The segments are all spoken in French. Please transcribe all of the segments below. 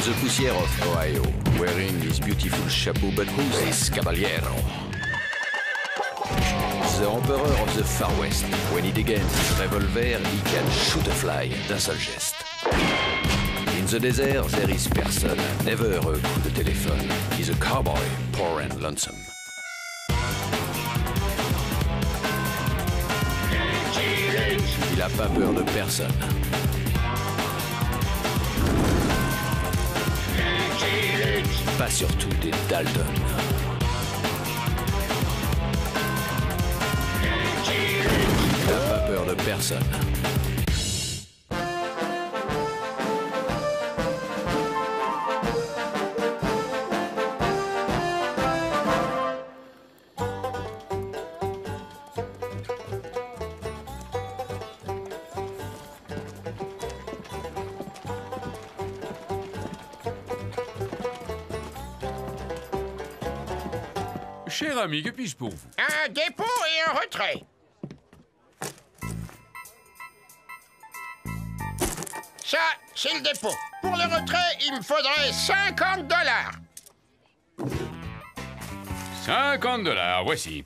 the poussière of Ohio, wearing his beautiful chapeau, but who's this caballero? The Emperor of the Far West. When he degains his revolver, he can shoot a fly d'un seul geste. In the desert, there is person, never a coup de téléphone. He's a cowboy, poor and lonesome. Il a pas peur de personne. Pas surtout des Dalton. Il n'a pas peur de personne. Cher ami, que puis-je pour vous? Un dépôt et un retrait. Ça, c'est le dépôt. Pour le retrait, il me faudrait 50 $. 50 $, voici.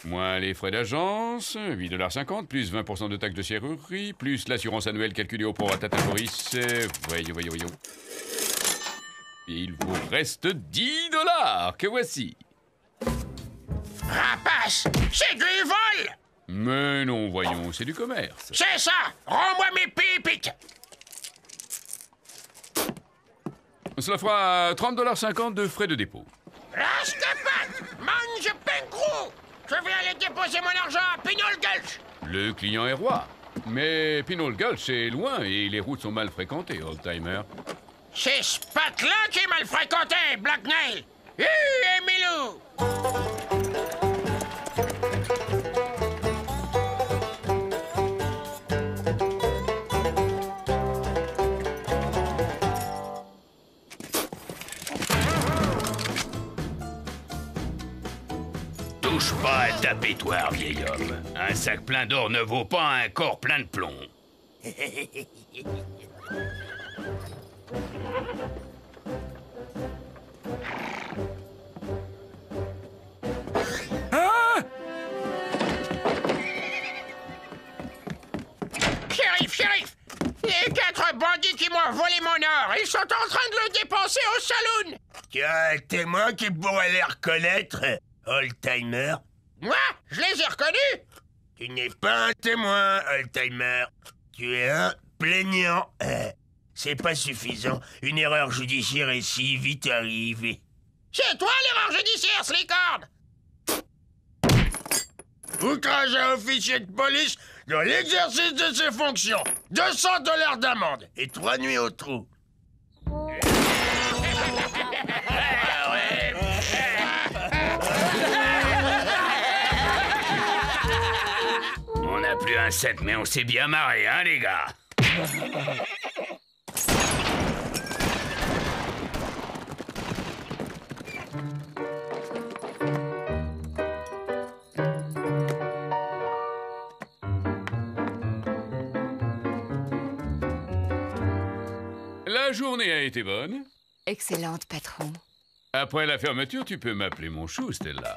Moins les frais d'agence, 8,50 $, plus 20% de taxes de serrurerie, plus l'assurance annuelle calculée au prorata temporis. Voyons. Il vous reste 10 $, que voici. Rapace, c'est du vol! Mais non, voyons, c'est du commerce. C'est ça! Rends-moi mes pépites! Cela fera 30,50 $ de frais de dépôt. Rastapat! Mange Pencrou! Je viens aller déposer mon argent à Pinole Gulch! Le client est roi. Mais Pinole Gulch est loin et les routes sont mal fréquentées, old-timer. C'est ce patte-là qui est mal fréquenté, Black Nail! Emilou! Touche pas à ta pétoire, vieil homme. Un sac plein d'or ne vaut pas un corps plein de plomb. Shérif! Il y a 4 bandits qui m'ont volé mon or. Ils sont en train de le dépenser au saloon. Tu as un témoin qui pourrait les reconnaître, old-timer? Moi, je les ai reconnus. Tu n'es pas un témoin, old-timer. Tu es un plaignant. C'est pas suffisant. Une erreur judiciaire est si vite arrivée. C'est toi l'erreur judiciaire, Slicord. Outrage à officier de police dans l'exercice de ses fonctions. 200 $ d'amende et 3 nuits au trou. On n'a plus un cent, mais on s'est bien marré, hein, les gars? La journée a été bonne. Excellente, patron. Après la fermeture, tu peux m'appeler mon chou, Stella.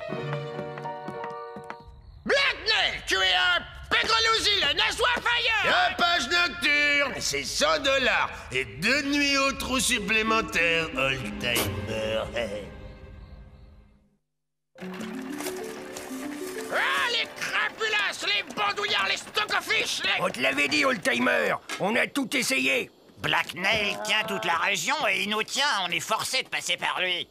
Black Nail, tu es un pégrolousil, un assoiffeur. La page nocturne, c'est 100 $ et 2 nuits au trou supplémentaires, old-timer. Ah, les crapulas, les bandouillards, les stockofish, les... On te l'avait dit, old-timer. On a tout essayé. Black Nail tient toute la région et il nous tient. On est forcé de passer par lui.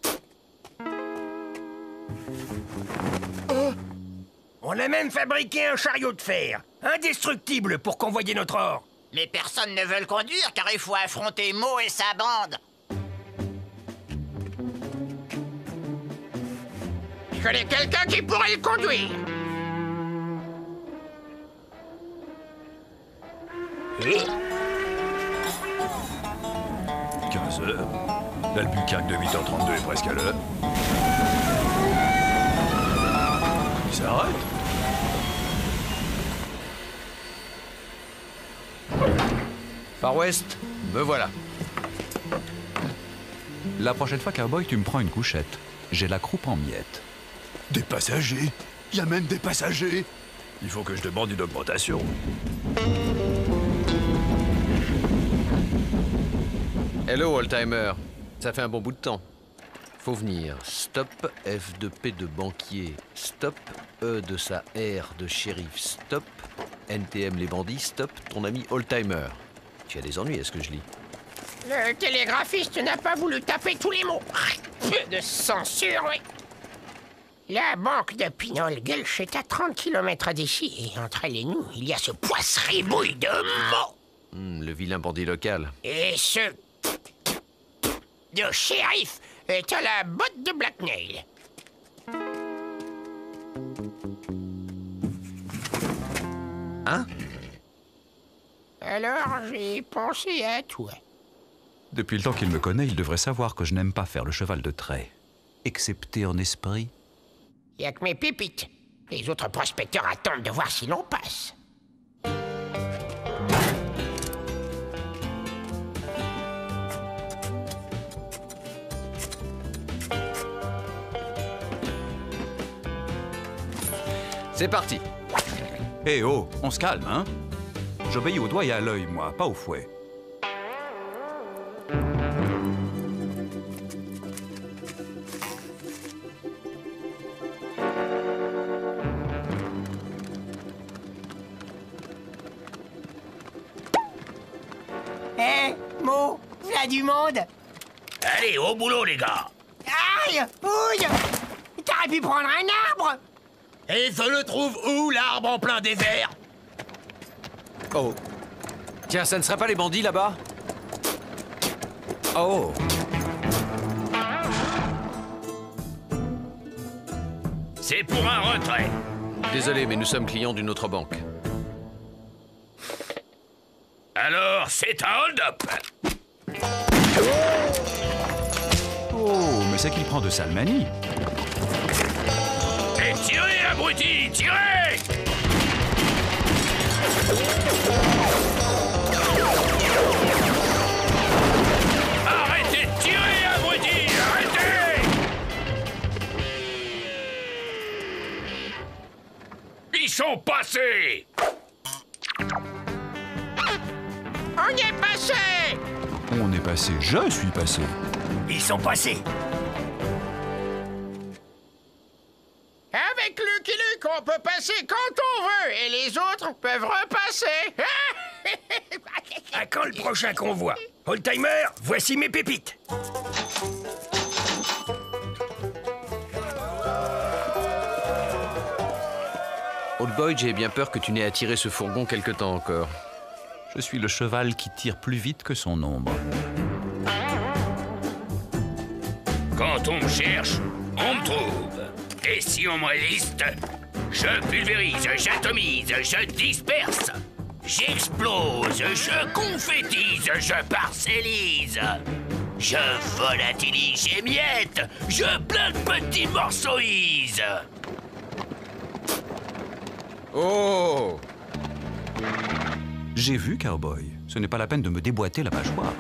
On a même fabriqué un chariot de fer, indestructible pour convoyer notre or. Mais personne ne veut le conduire car il faut affronter Mo et sa bande. Je connais quelqu'un qui pourrait le conduire. « 15 heures. L'Albuquerque de 8h32 est presque à l'heure. Il s'arrête. Far West, me voilà. La prochaine fois, Cowboy, tu me prends une couchette. J'ai la croupe en miettes. Des passagers? Y a même des passagers? Il faut que je demande une augmentation. Hello, oldtimer. Ça fait un bon bout de temps. Faut venir. Stop, F de P de banquier. Stop, E de sa R de shérif. Stop, NTM les bandits. Stop, ton ami oldtimer. Tu as des ennuis, est-ce que je lis? Le télégraphiste n'a pas voulu taper tous les mots. Peu de censure, oui. La banque de Pinol-Gulch est à 30 km d'ici, et entre elle et nous, il y a ce poisse-ribouille de mots. Le vilain bandit local. Et ce... de shérif est à la botte de Blacknail. Hein? Alors, j'ai pensé à toi. Depuis le temps qu'il me connaît, il devrait savoir que je n'aime pas faire le cheval de trait. Excepté en esprit. Y a que mes pépites. Les autres prospecteurs attendent de voir si l'on passe. C'est parti. Eh oh, on se calme, hein? J'obéis au doigt et à l'œil, moi, pas au fouet. Hé, Mo, v'là du monde. Allez, au boulot, les gars. Aïe, ouille. T'aurais pu prendre un arbre. Et je le trouve où, l'arbre en plein désert? Oh. Tiens, ça ne serait pas les bandits là-bas? Oh. C'est pour un retrait. Désolé, mais nous sommes clients d'une autre banque. Alors, c'est un hold-up. Oh, mais c'est qu'il prend de sales manies. Et tirez, abruti, tirez! Arrêtez de tirer, abruti, arrêtez! Ils sont passés! On y est passé! On est passé, je suis passé. Ils sont passés. Avec Lucky Luke, on peut passer quand on veut, et les autres peuvent repasser. À quand le prochain convoi? Oldtimer, voici mes pépites. Old Boy, j'ai bien peur que tu n'aies à tirer ce fourgon quelque temps encore. Je suis le cheval qui tire plus vite que son ombre. Quand on me cherche, on me trouve. Et si on me résiste, je pulvérise, j'atomise, je disperse. J'explose, je confétise, je parcellise. Je volatilise, j'émiette, je plein de petits morceauise. Oh! J'ai vu, Cowboy. Ce n'est pas la peine de me déboîter la mâchoire.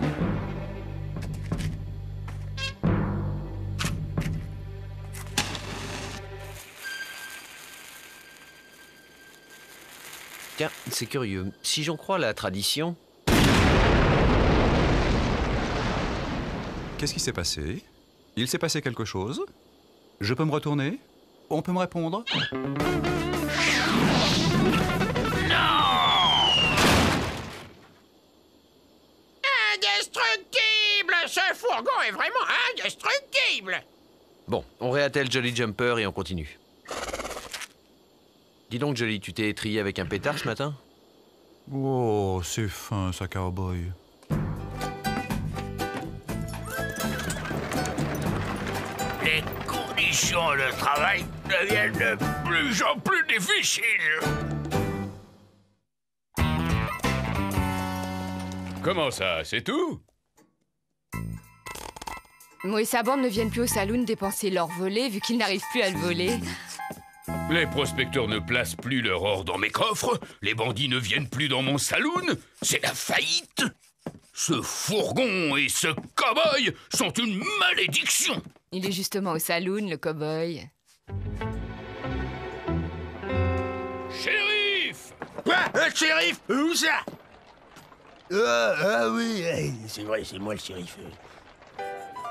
Tiens, c'est curieux. Si j'en crois la tradition... Qu'est-ce qui s'est passé? Il s'est passé quelque chose? Je peux me retourner? On peut me répondre? Indestructible! Ce fourgon est vraiment indestructible! Bon, on réattelle Jolly Jumper et on continue. Dis donc, Jolly, tu t'es étrillé avec un pétard ce matin? Oh, c'est fin, ça, Cowboy. Les conditions de travail deviennent de plus en plus difficiles. Comment ça, c'est tout? Mo et sa bande ne viennent plus au saloon dépenser leur volet vu qu'ils n'arrivent plus à le voler. Les prospecteurs ne placent plus leur or dans mes coffres, les bandits ne viennent plus dans mon saloon, c'est la faillite. Ce fourgon et ce cow-boy sont une malédiction. Il est justement au saloon, le cow-boy. Shérif! Quoi? Shérif? Où ça? Ah oui, c'est vrai, c'est moi le shérif.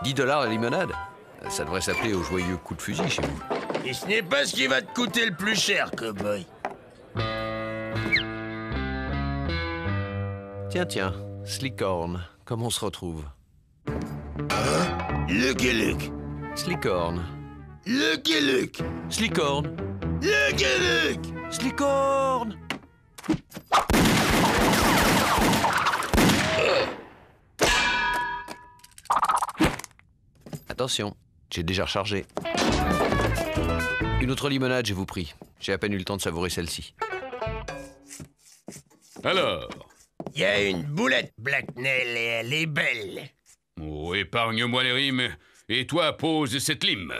10 $ la limonade? Ça devrait s'appeler au joyeux coup de fusil chez vous. Et ce n'est pas ce qui va te coûter le plus cher, cowboy. Tiens, Slickhorn, comment on se retrouve? Lucky Luke. Slickhorn. Lucky Luke. Slickhorn. Lucky Luke. Slickhorn. Attention, j'ai déjà rechargé. Une autre limonade, je vous prie. J'ai à peine eu le temps de savourer celle-ci. Alors? Il y a une boulette, Blacknell, et elle est belle. Oh, épargne-moi les rimes. Et toi, pose cette lime.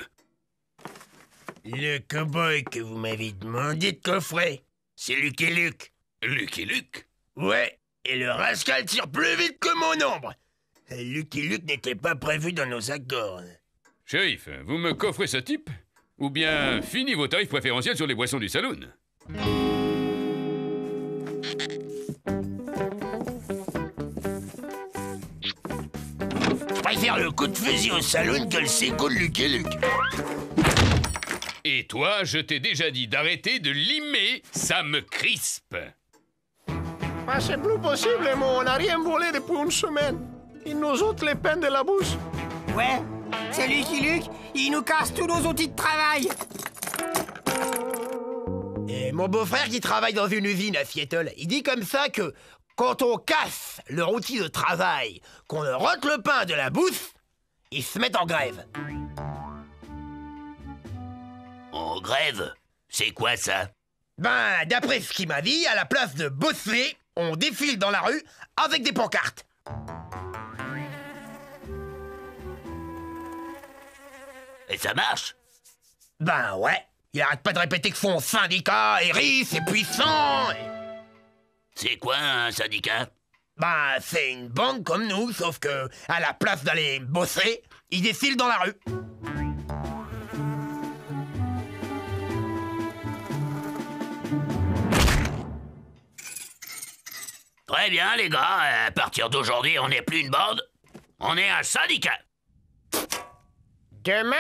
Le cow-boy que vous m'avez demandé de coffrer, c'est Lucky Luke. Lucky Luke? Ouais, et le rascal tire plus vite que mon ombre. Lucky Luke n'était pas prévu dans nos accords. Shérif, vous me coffrez ce type? Ou bien fini vos tarifs préférentiels sur les boissons du saloon? Je préfère le coup de fusil au saloon que le séco de Lucky Luke. Et toi, je t'ai déjà dit d'arrêter de limer, ça me crispe. Ah, c'est plus possible, moi. On n'a rien volé depuis une semaine. Ils nous ôtent les peines de la bouche. Ouais, c'est Lucky Luke. Il nous casse tous nos outils de travail. Et mon beau-frère qui travaille dans une usine à Seattle, il dit comme ça que quand on casse leur outil de travail, qu'on leur ôte le pain de la bouffe, ils se mettent en grève. En grève? C'est quoi ça? Ben, d'après ce qu'il m'a dit, à la place de bosser, on défile dans la rue avec des pancartes. Et ça marche? Ben ouais, il arrête pas de répéter que son syndicat est riche et puissant. C'est quoi un syndicat? Ben, c'est une banque comme nous, sauf que, à la place d'aller bosser, ils défilent dans la rue. Très bien, les gars. À partir d'aujourd'hui, on n'est plus une bande. On est un syndicat. Demain,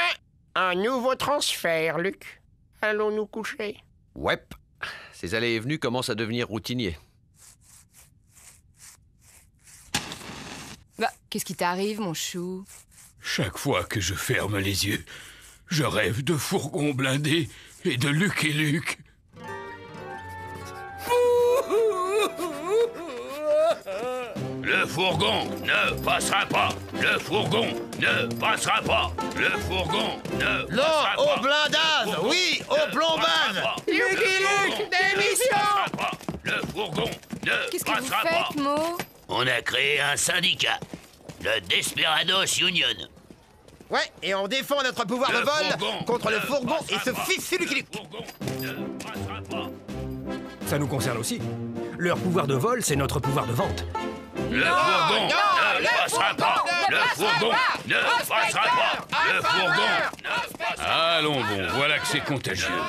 un nouveau transfert, Luc. Allons nous coucher. Ouais. Ces allées et venues commencent à devenir routiniers. Bah, qu'est-ce qui t'arrive, mon chou? Chaque fois que je ferme les yeux, je rêve de fourgons blindés et de Lucky Luke. Le fourgon ne passera pas. Le fourgon ne passera pas. Le fourgon ne Non, passera pas. au blindage, oui, au plombage. Lucky Luke, démission. Le fourgon ne Qu'est-ce que vous passera pas. faites, Mo? On a créé un syndicat, le Desperados Union. Ouais, et on défend notre pouvoir de vol contre le fourgon et ce fils de Lucky Luke. Ça nous concerne aussi. Leur pouvoir de vol, c'est notre pouvoir de vente. Le fourgon ne passera pas. Le fourgon ne passera pas. Le fourgon ne passera pas. Allons bon, voilà que c'est contagieux.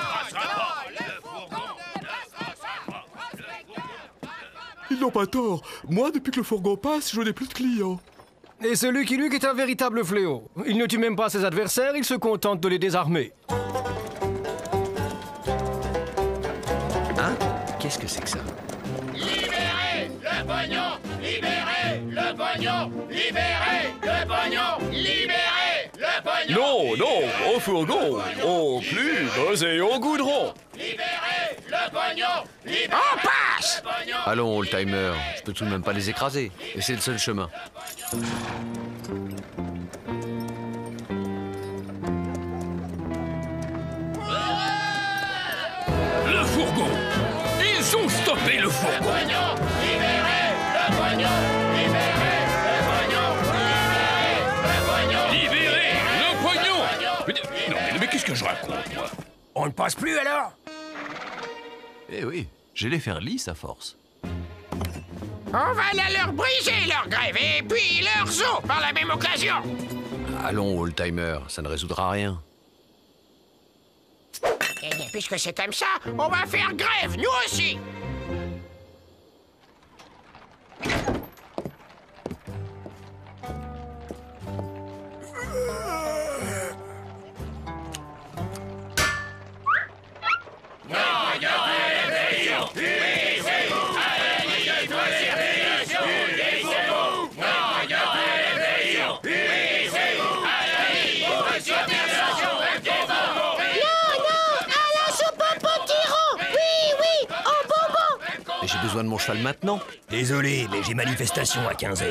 Ils n'ont pas tort. Moi, depuis que le fourgon passe, je n'ai plus de clients. Et ce Lucky Luke est un véritable fléau. Il ne tue même pas ses adversaires, il se contente de les désarmer. Hein? Qu'est-ce que c'est que ça? Libérez le pognon! Libérez le pognon! Libérez le pognon! Libérez le pognon! Non, non, au fourgon. Au plus, et au goudron. Libérez le pognon! Libérez On passe. le pognon! Allons, old-timer, je peux tout de même pas les écraser. Et c'est le seul chemin. Le fourgon! Ils ont stoppé le fourgon! Libérez le pognon! Libérez le pognon! Libérez le pognon! Non, mais qu'est-ce que je raconte, moi? On ne passe plus alors? Eh oui, j'ai les faire lisses à force. On va leur briser leur grève et puis leurs os par la même occasion. Allons, old-timer, ça ne résoudra rien. Et puisque c'est comme ça, on va faire grève, nous aussi. Mais j'ai besoin de mon cheval maintenant. Désolé, mais j'ai manifestation à 15h.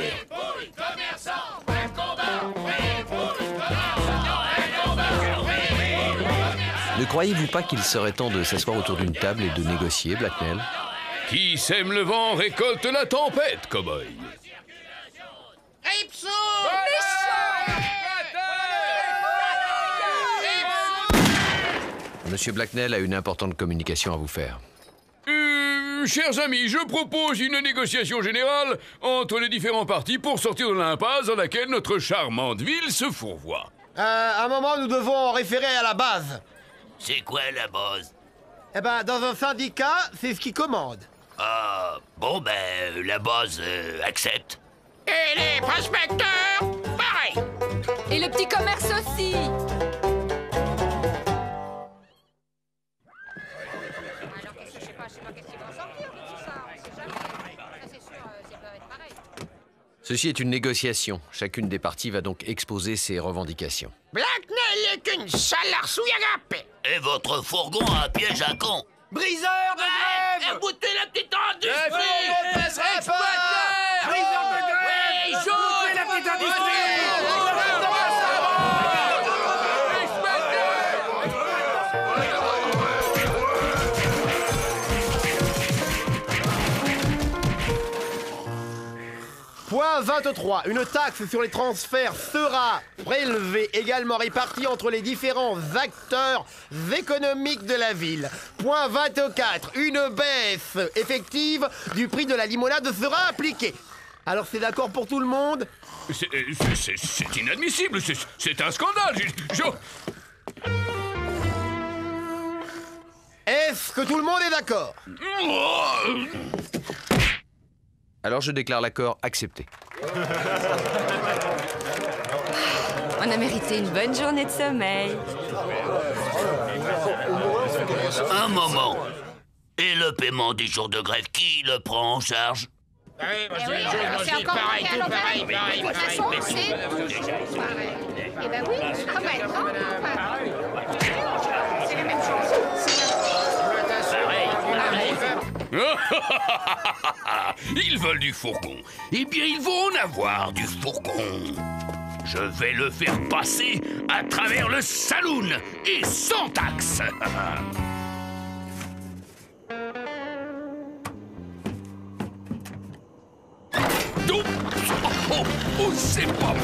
Ne croyez-vous pas qu'il serait temps de s'asseoir autour d'une table et de négocier, Blacknell? Qui sème le vent récolte la tempête, cow-boy. Monsieur Blacknell a une importante communication à vous faire. Chers amis, je propose une négociation générale entre les différents partis pour sortir de l'impasse dans laquelle notre charmante ville se fourvoie. À un moment, nous devons en référer à la base. C'est quoi la base? Eh ben, dans un syndicat, c'est ce qui commande. Ah, bon ben, la base accepte. Et les prospecteurs, pareil. Et le petit commerce aussi. Ceci est une négociation. Chacune des parties va donc exposer ses revendications. Blacknell est une sale arsouille agapée. Et votre fourgon a un piège à con. Briseur de grève! Écoutez la petite industrie. Exploiteur! Briseur de grève. Écoutez la petite industrie! Point 23. Une taxe sur les transferts sera prélevée, également répartie entre les différents acteurs économiques de la ville. Point 24. Une baisse effective du prix de la limonade sera appliquée. Alors c'est d'accord pour tout le monde? C'est inadmissible, c'est un scandale. Est-ce que tout le monde est d'accord? Alors je déclare l'accord accepté. On a mérité une bonne journée de sommeil. Un moment. Et le paiement des jours de grève, qui le prend en charge? C'est encore pareil, tout pareil. De toute façon, c'est pareil. Eh ben oui, ah ben non, c'est la même chose. Ils veulent du fourgon. Eh bien, ils vont en avoir du fourgon. Je vais le faire passer à travers le saloon et sans taxe. Oh, c'est pas bon.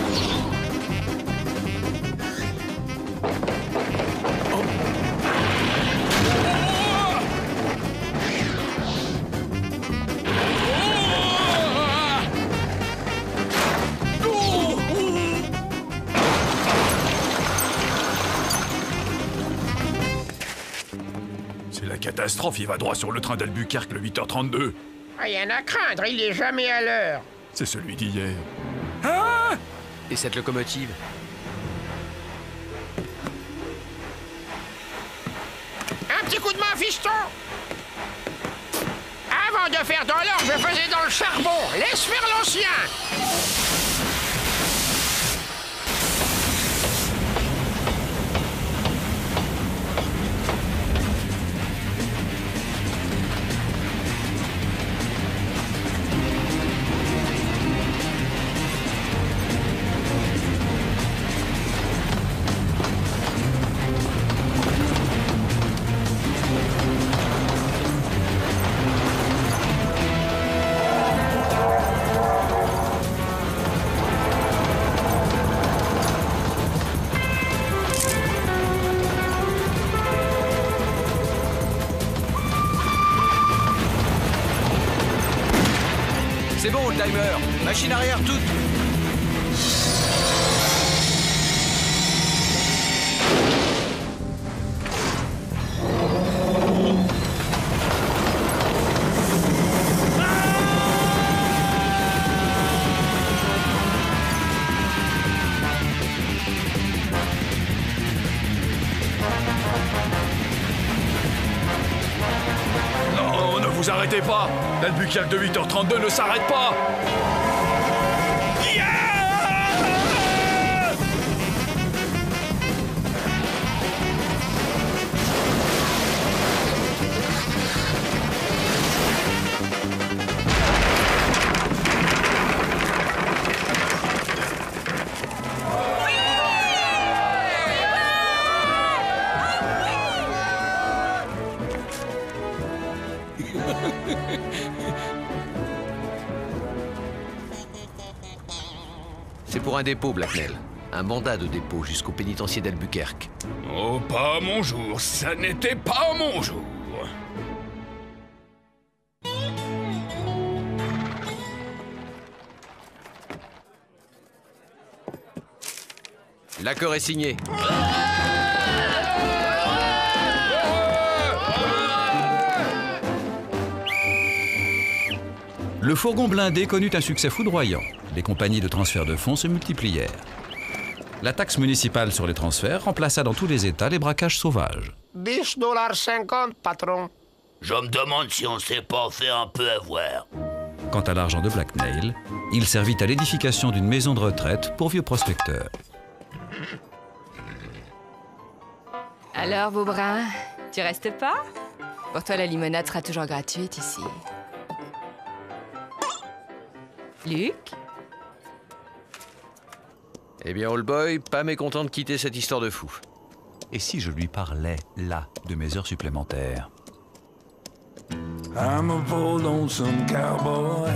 C'est la catastrophe, il va droit sur le train d'Albuquerque le 8h32. Rien à craindre, il est jamais à l'heure. C'est celui d'hier. Et cette locomotive? Un petit coup de main, fiston. Avant de faire dans l'or, je faisais dans le charbon. Laisse faire l'ancien. Oldtimer, machine arrière toute. Non, ne vous arrêtez pas. L'Albuquerque de 8h32 ne s'arrête pas. C'est pour un dépôt, Blacknell. Un mandat de dépôt jusqu'au pénitencier d'Albuquerque. Oh, pas mon jour, ça n'était pas mon jour. L'accord est signé. Le fourgon blindé connut un succès foudroyant. Les compagnies de transfert de fonds se multiplièrent. La taxe municipale sur les transferts remplaça dans tous les États les braquages sauvages. $10,50, patron. Je me demande si on s'est pas fait un peu avoir. Quant à l'argent de Blacknell, il servit à l'édification d'une maison de retraite pour vieux prospecteurs. Alors, Beaubrun, tu restes pas? Pour toi, la limonade sera toujours gratuite ici. Luc? Eh bien, Old Boy, pas mécontent de quitter cette histoire de fou. Et si je lui parlais, là, de mes heures supplémentaires? I'm a bold lonesome cowboy.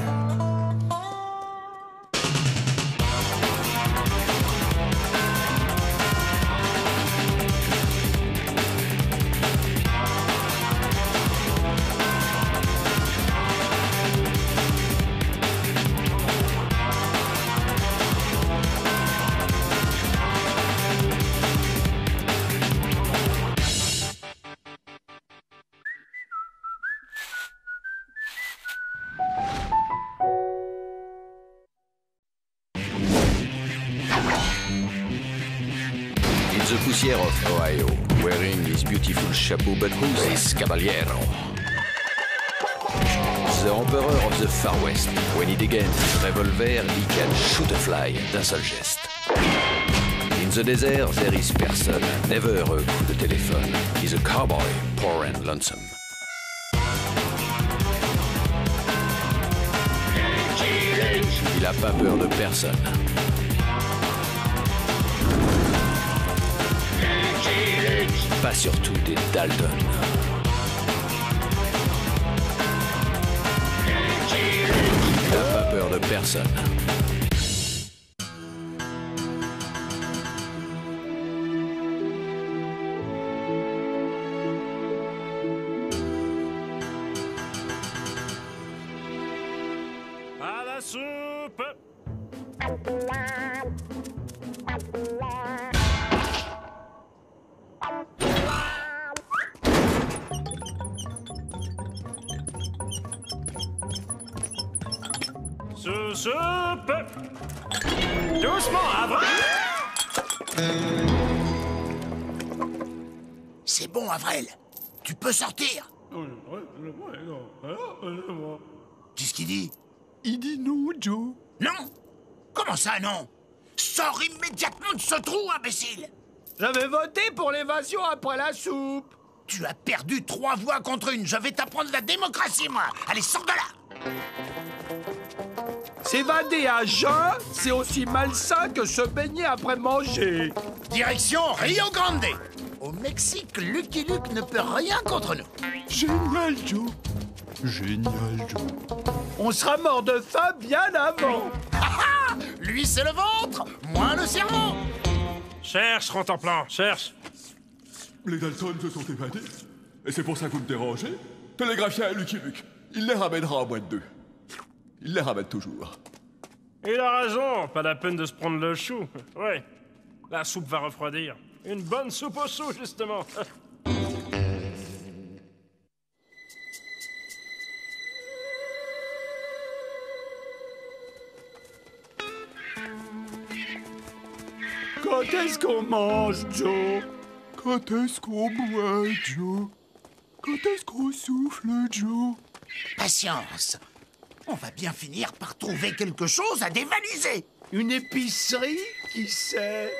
The poussière of Ohio, wearing his beautiful chapeau, but who's this caballero? The Emperor of the Far West. When he degains his revolver, he can shoot a fly d'un seul geste. In the desert, there is person, never a coup de téléphone. He's a cowboy, poor and lonesome. Il a pas peur de personne. Pas surtout des Dalton. Il n'a pas peur de personne. À la soupe. Soupe. Doucement, Avril. C'est bon, Avril. Tu peux sortir. Qu'est-ce qu'il dit? Il dit non, Joe. Non? Comment ça, non? Sors immédiatement de ce trou, imbécile! J'avais voté pour l'évasion après la soupe. Tu as perdu 3 voix contre 1. Je vais t'apprendre la démocratie, moi. Allez, sors de là! S'évader à jeun, c'est aussi malsain que se baigner après manger. Direction Rio Grande. Au Mexique, Lucky Luke ne peut rien contre nous. Génial, Joe. Génial, Joe. On sera mort de faim bien avant. Lui, c'est le ventre, moi le cerveau. Cherche, Rontemplan, cherche. Les Dalton se sont évadés. Et c'est pour ça que vous me dérangez? Télégraphiez à Lucky Luke. Il les ramènera en moins de 2. Il les ramène toujours. Il a raison, pas la peine de se prendre le chou. Ouais, la soupe va refroidir. Une bonne soupe au chou, justement. Quand est-ce qu'on mange, Joe? Quand est-ce qu'on boit, Joe? Quand est-ce qu'on souffle, Joe? Patience. On va bien finir par trouver quelque chose à dévaliser. Une épicerie? Qui sait?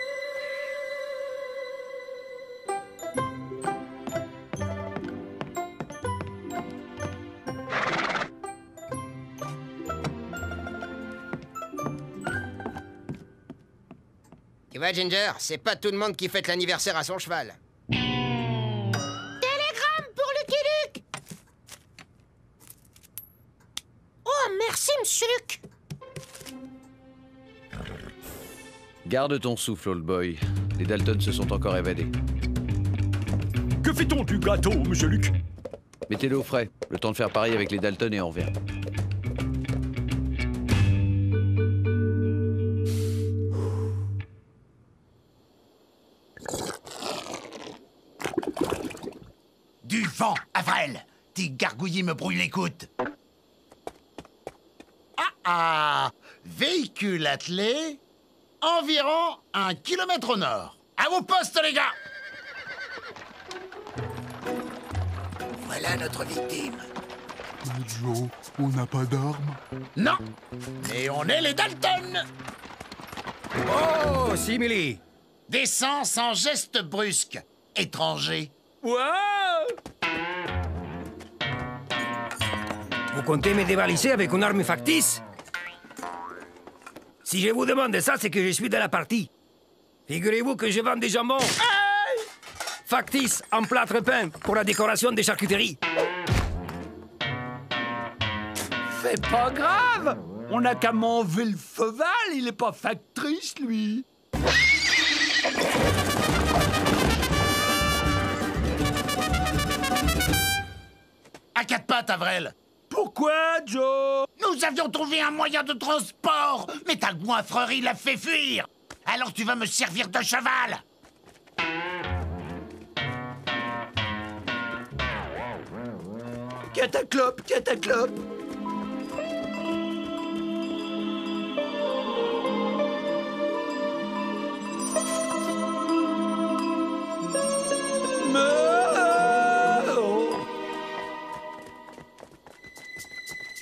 Tu vois, Ginger, c'est pas tout le monde qui fête l'anniversaire à son cheval. Télégramme pour Lucky Luke. Oh, merci, monsieur Luke. Garde ton souffle, old boy. Les Dalton se sont encore évadés. Que fait-on du gâteau, monsieur Luc? Mettez-le au frais. Le temps de faire pareil avec les Dalton et on revient. Du vent, Avril. Tes gargouillis me brouillent l'écoute. Ah, véhicule attelé, environ 1 kilomètre au nord. À vos postes, les gars. Voilà notre victime. Mais Joe, on n'a pas d'armes. Non, mais on est les Dalton. Oh, simili. Descends sans geste brusque, étranger. Wow! Vous comptez me dévaliser avec une arme factice? Si je vous demande ça, c'est que je suis de la partie. Figurez-vous que je vends des jambons factices en plâtre peint pour la décoration des charcuteries. C'est pas grave. On n'a qu'à m'enlever le feval, il est pas factrice, lui. À quatre pattes, Avril. Pourquoi, Joe? Nous avions trouvé un moyen de transport, mais ta goinfrerie l'a fait fuir. Alors tu vas me servir de cheval. Cataclope, cataclope.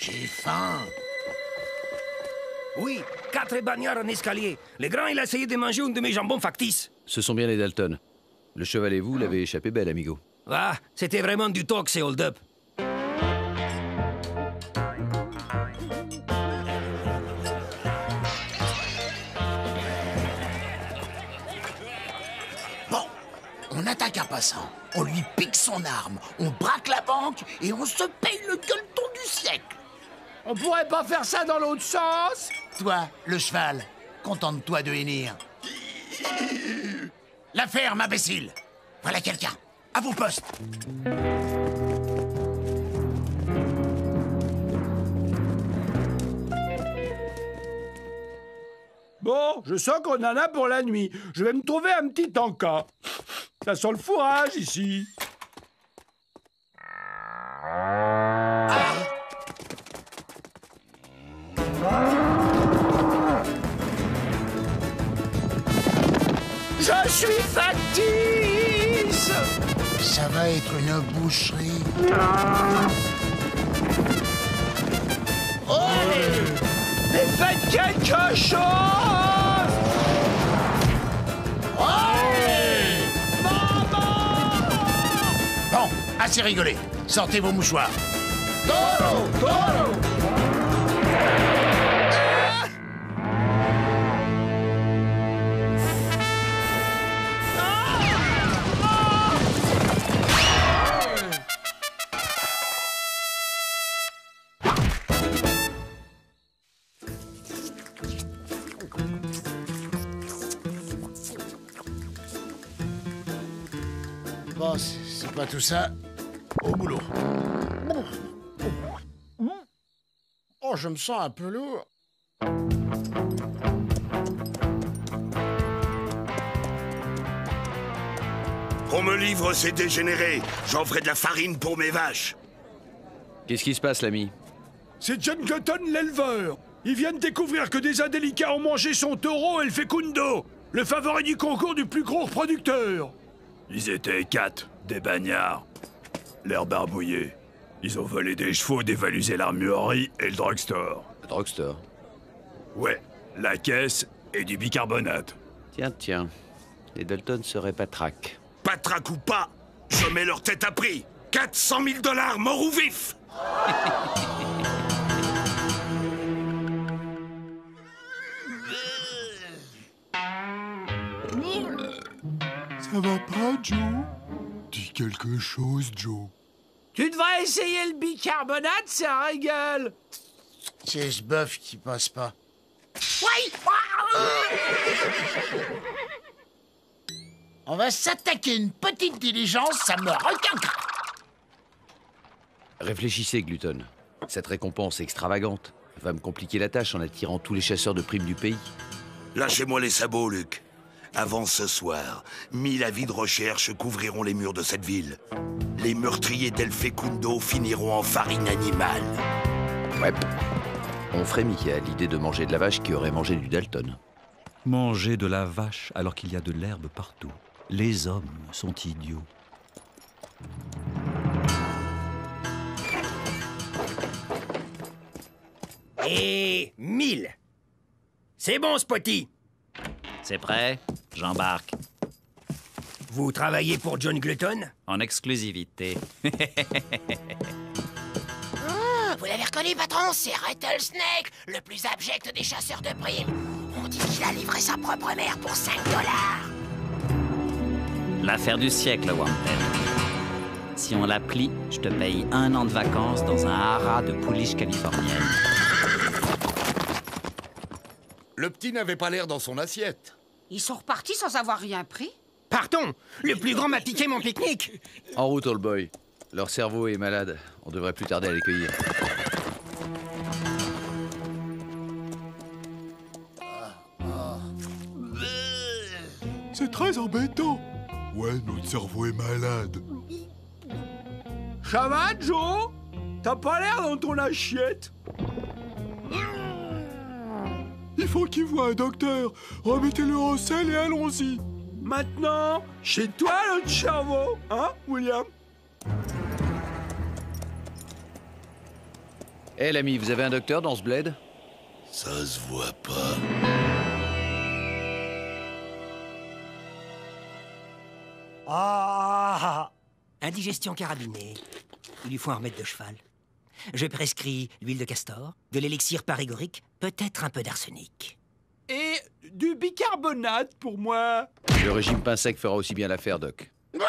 J'ai faim. Oui, 4 bagnards en escalier. Le grand, il a essayé de manger une de mes jambons factices. Ce sont bien les Dalton. Le cheval et vous l'avez échappé belle, amigo. Ah, c'était vraiment du talk, ces hold-up. Bon, on attaque un passant. On lui pique son arme. On braque la banque et on se paye le gueuleton du siècle. On pourrait pas faire ça dans l'autre sens? Toi, le cheval, contente-toi de hennir. La ferme, imbécile. Voilà quelqu'un. À vos postes. Bon, je sens qu'on en a pour la nuit. Je vais me trouver un petit encas. Ça sent le fourrage ici. Je suis factice. Ça va être une boucherie. Oh, mais faites quelque chose. Bon, assez rigolé. Sortez vos mouchoirs. Toro, toro. Bon, c'est pas tout ça. Au boulot. Oh, je me sens un peu lourd. On me livre ces dégénérés. J'en ferai de la farine pour mes vaches. Qu'est-ce qui se passe, l'ami? C'est John Glutton, l'éleveur. Il vient de découvrir que des indélicats ont mangé son taureau El Fecundo, le favori du concours du plus gros reproducteur. Ils étaient 4, des bagnards. L'air barbouillé. Ils ont volé des chevaux, dévalisé l'armurerie et le drugstore. Le drugstore? Ouais, la caisse et du bicarbonate. Tiens. Les Dalton seraient patraques. Patraque ou pas, je mets leur tête à prix. 400 000 $, mort ou vif. Ça va pas, Joe? Dis quelque chose, Joe. Tu devrais essayer le bicarbonate, c'est un régal. C'est ce bœuf qui passe pas. On va s'attaquer une petite diligence, ça me requinquera. Réfléchissez, Glutton. Cette récompense extravagante va me compliquer la tâche en attirant tous les chasseurs de primes du pays. Lâchez-moi les sabots, Luc. Avant ce soir, 1000 avis de recherche couvriront les murs de cette ville. Les meurtriers d'El Fecundo finiront en farine animale. Ouais. On frémit à l'idée de manger de la vache qui aurait mangé du Dalton. Manger de la vache alors qu'il y a de l'herbe partout. Les hommes sont idiots. Et 1000. C'est bon, Spotty. C'est prêt, j'embarque. Vous travaillez pour John Glutton? En exclusivité. Vous l'avez reconnu, patron? C'est Rattlesnake, le plus abject des chasseurs de primes. On dit qu'il a livré sa propre mère pour 5 $. L'affaire du siècle, Wanted. Si on la plie, je te paye 1 an de vacances dans un haras de pouliche californienne. Le petit n'avait pas l'air dans son assiette. Ils sont repartis sans avoir rien pris? Partons! Le plus grand m'a piqué mon pique-nique! En route, old boy. Leur cerveau est malade. On devrait plus tarder à les cueillir. C'est très embêtant. Ouais, notre cerveau est malade. Ça va, Joe? T'as pas l'air dans ton assiette. Il faut qu'il voie un docteur. Remettez-le en selle et allons-y. Maintenant, chez toi, notre cerveau, hein, William? Hé, l'ami, vous avez un docteur dans ce bled? Ça se voit pas. Ah! Indigestion carabinée. Il lui faut un remède de cheval. Je prescris l'huile de castor, de l'élixir parégorique, peut-être un peu d'arsenic. Et du bicarbonate pour moi. Le régime pain sec fera aussi bien l'affaire, Doc. Luc,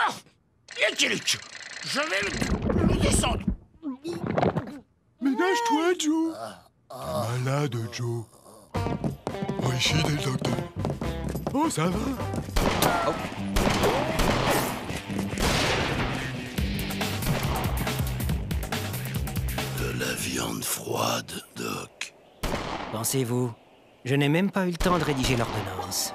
je vais le descendre. Ménage-toi, Joe. T'es malade, Joe. Oh, ici, le docteur. Oh, ça va. Oh. De la viande froide, Doc. Pensez-vous, je n'ai même pas eu le temps de rédiger l'ordonnance.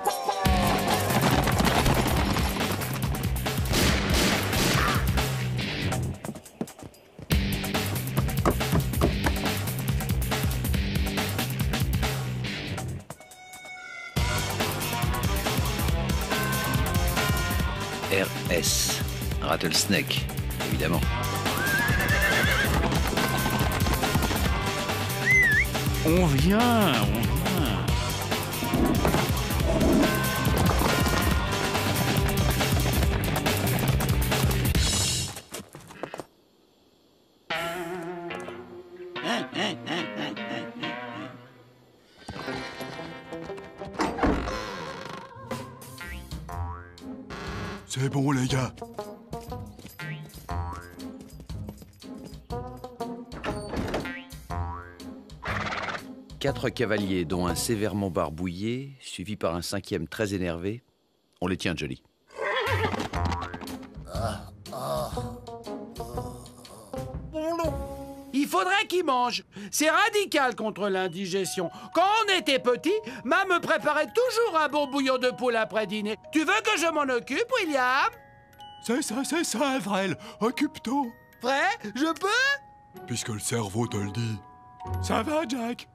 RS. Rattlesnake, évidemment. On vient. C'est bon, les gars. Quatre cavaliers, dont un sévèrement barbouillé, suivi par un 5e très énervé. On les tient, Johnny. Il faudrait qu'il qu'il mange. C'est radical contre l'indigestion. Quand on était petit, ma me préparait toujours un bon bouillon de poule après dîner. Tu veux que je m'en occupe, William? C'est ça, Evrel. Occupe-toi. Vrai? Je peux? Puisque le cerveau te le dit. Ça va, Jack?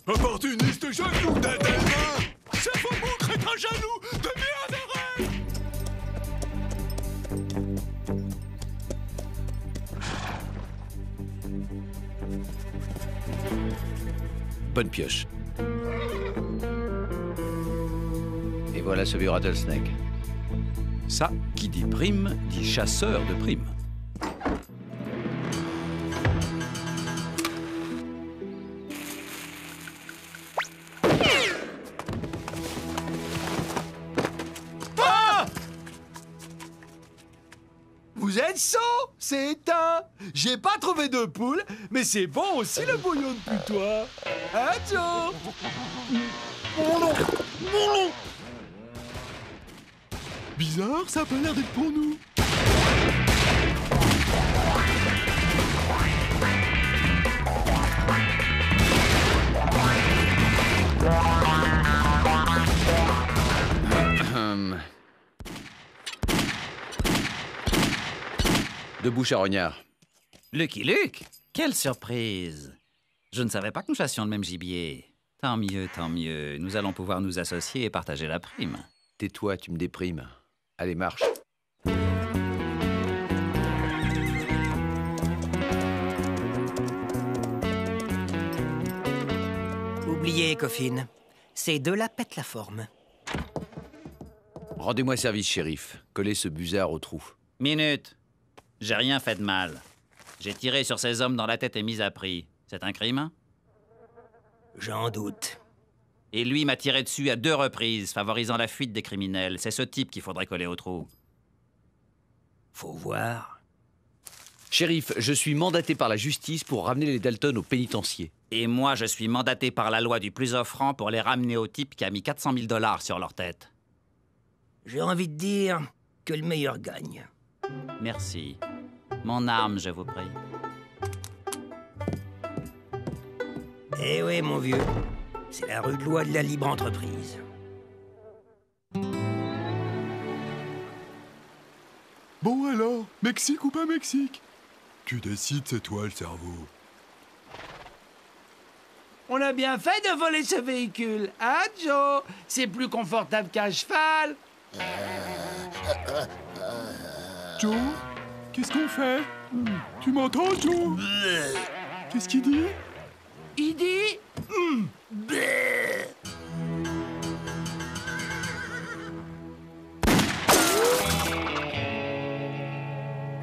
Opportuniste jaloux d'Adelma! C'est faux mon crétin jaloux de Méaverel! Bonne pioche. Et voilà ce vieux rattlesnake. Ça, qui dit prime, dit chasseur de primes. Vous êtes sot? C'est éteint. J'ai pas trouvé de poule, mais c'est bon aussi le bouillon de putois. Hein, Joe? Bizarre, ça a pas l'air d'être pour nous. Debout, charognard. Lucky Luke, quelle surprise! Je ne savais pas que nous chassions le même gibier. Tant mieux, tant mieux. Nous allons pouvoir nous associer et partager la prime. Tais-toi, tu me déprimes. Allez, marche. Oubliez, Coffin. Ces deux-là pètent la forme. Rendez-moi service, shérif. Collez ce busard au trou. Minute. J'ai rien fait de mal. J'ai tiré sur ces hommes dans la tête et mis à prix. C'est un crime? J'en doute. Et lui m'a tiré dessus à 2 reprises, favorisant la fuite des criminels. C'est ce type qu'il faudrait coller au trou. Faut voir. Shérif, je suis mandaté par la justice pour ramener les Dalton au pénitencier. Et moi, je suis mandaté par la loi du plus offrant pour les ramener au type qui a mis 400 000 $ sur leur tête. J'ai envie de dire que le meilleur gagne. Merci. Mon arme, je vous prie. Eh oui, mon vieux. C'est la rude loi de la libre entreprise. Bon alors, Mexique ou pas Mexique? Tu décides, c'est toi le cerveau. On a bien fait de voler ce véhicule, hein, Joe? C'est plus confortable qu'un cheval. Joe, qu'est-ce qu'on fait? Tu m'entends, Joe? Qu'est-ce qu'il dit? Il dit...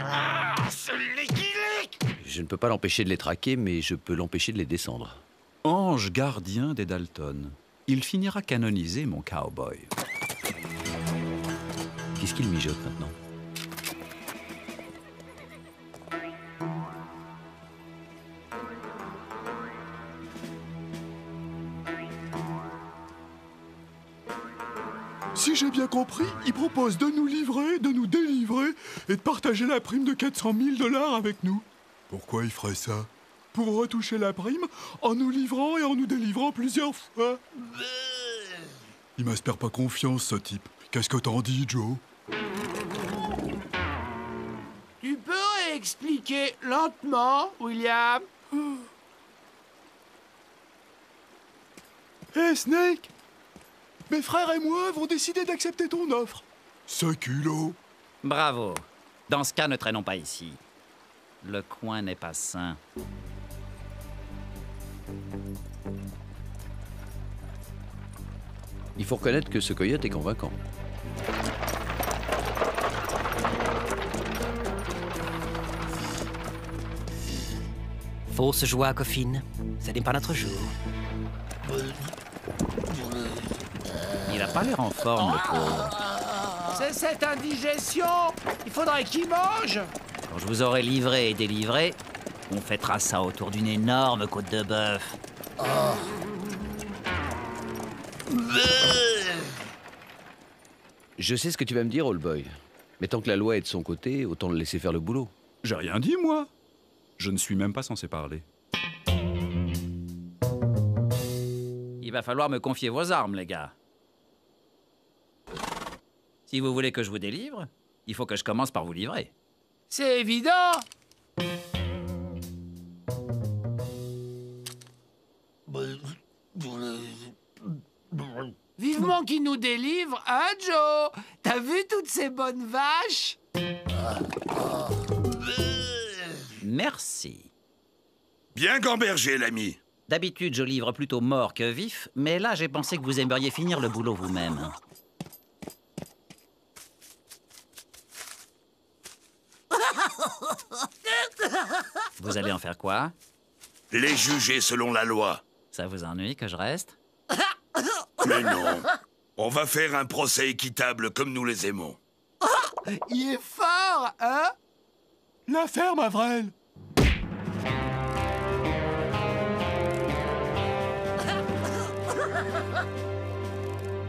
Ah, ce Lucky Luke! Je ne peux pas l'empêcher de les traquer, mais je peux l'empêcher de les descendre. Ange gardien des Dalton. Il finira canonisé, mon cowboy. Qu'est-ce qu'il mijote maintenant? Si j'ai bien compris, il propose de nous livrer, de nous délivrer et de partager la prime de 400 000 $ avec nous. Pourquoi il ferait ça? Pour retoucher la prime en nous livrant et en nous délivrant plusieurs fois. Il m'inspire pas confiance, ce type. Qu'est-ce que t'en dis, Joe? Tu peux expliquer lentement, William? Hé, Snake! Mes frères et moi vont décider d'accepter ton offre. Ce culot! Bravo. Dans ce cas, ne traînons pas ici. Le coin n'est pas sain. Il faut reconnaître que ce coyote est convaincant. Fausse joie, Coffin. Ça n'est pas notre jour. Il a pas l'air en forme, le pauvre. C'est cette indigestion. Il faudrait qu'il mange. Quand je vous aurai livré et délivré, on fêtera ça autour d'une énorme côte de bœuf. Je sais ce que tu vas me dire, old boy. Mais tant que la loi est de son côté, autant le laisser faire le boulot. J'ai rien dit, moi. Je ne suis même pas censé parler. Il va falloir me confier vos armes, les gars. Si vous voulez que je vous délivre, il faut que je commence par vous livrer. C'est évident. Vivement qu'il nous délivre, hein, Joe? T'as vu toutes ces bonnes vaches? Merci. Bien gambergé, l'ami. D'habitude, je livre plutôt mort que vif, mais là, j'ai pensé que vous aimeriez finir le boulot vous-même. Vous allez en faire quoi? Les juger selon la loi. Ça vous ennuie que je reste? Mais non. On va faire un procès équitable comme nous les aimons. Il est fort, hein? La ferme, Avrel.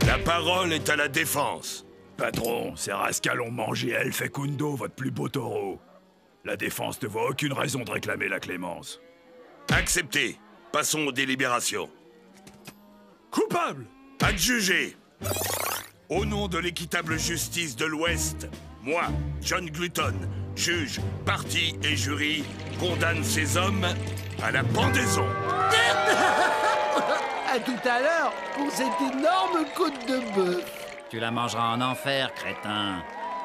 La parole est à la défense. Patron, ces rascals ont mangé El Fecundo, votre plus beau taureau. La défense ne voit aucune raison de réclamer la clémence. Accepté. Passons aux délibérations. Coupable! Adjugé. Au nom de l'équitable justice de l'Ouest, moi, John Glutton, juge, partie et jury, condamne ces hommes à la pendaison. À tout à l'heure pour cette énorme côte de bœuf. Tu la mangeras en enfer, crétin.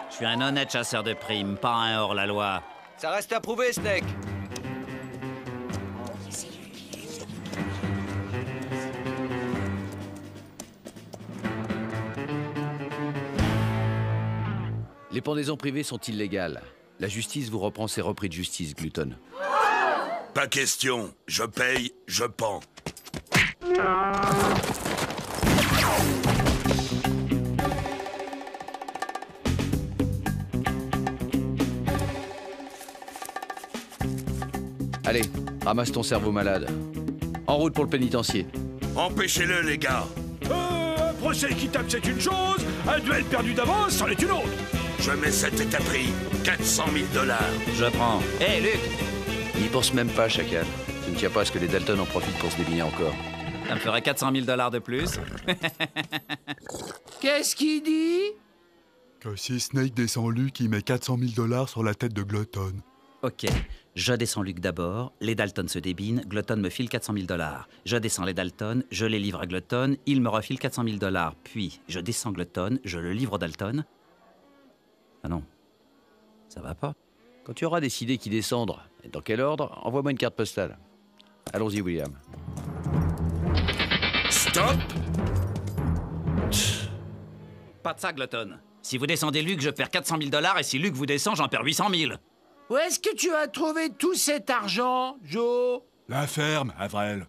Je suis un honnête chasseur de primes, pas un hors-la-loi. Ça reste à prouver, Snake. Les pendaisons privées sont illégales. La justice vous reprend ses repris de justice, Glutton. Pas question. Je paye, je pends. Allez, ramasse ton cerveau malade. En route pour le pénitencier. Empêchez-le, les gars. Un procès équitable, c'est une chose. Un duel perdu d'avance, c'en est une autre. Je mets cet état prix. 400 000 $. Je prends. Hé, Luc! N'y pense même pas, Chacal. Tu ne tiens pas à ce que les Dalton en profitent pour se débiner encore. Ça me ferait 400 000 $ de plus. Qu'est-ce qu'il dit? Que si Snake descend Luke, il met 400 000 $ sur la tête de Glutton. Ok, je descends Luc d'abord, les Dalton se débinent, Glutton me file 400 000 $. Je descends les Dalton, je les livre à Glutton, il me refile 400 000 $. Puis, je descends Glutton, je le livre aux Dalton. Ah non, ça va pas. Quand tu auras décidé qui descendre et dans quel ordre, envoie-moi une carte postale. Allons-y, William. Stop! Pas de ça, Glutton. Si vous descendez Luc, je perds 400 000 $, et si Luc vous descend, j'en perds 800 000. Où est-ce que tu as trouvé tout cet argent, Joe? La ferme, Avrel.